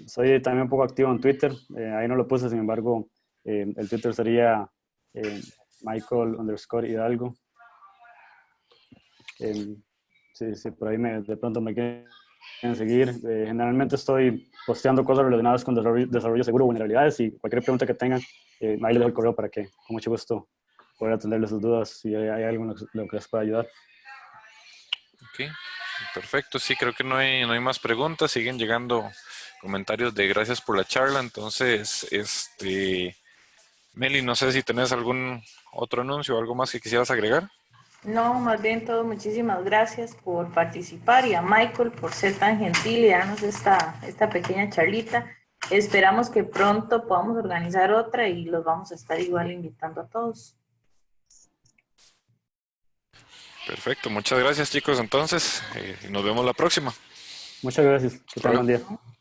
Soy también un poco activo en Twitter. Ahí no lo puse, sin embargo, el Twitter sería eh, Michael_Hidalgo. Sí, por ahí de pronto me quieren seguir. Generalmente estoy posteando cosas relacionadas con desarrollo seguro, vulnerabilidades y cualquier pregunta que tengan, ahí les dejo el correo para que con mucho gusto poder atenderles sus dudas si hay algo en lo que les pueda ayudar. Ok, perfecto. Sí, creo que no hay más preguntas. Siguen llegando comentarios de gracias por la charla. Entonces, Meli, no sé si tenés algún otro anuncio o algo más que quisieras agregar. No, más bien todo, muchísimas gracias por participar y a Michael por ser tan gentil y darnos esta pequeña charlita. Esperamos que pronto podamos organizar otra y los vamos a estar igual invitando a todos. Perfecto, muchas gracias chicos. Entonces, nos vemos la próxima. Muchas gracias. Que Hasta tengan buen luego. día.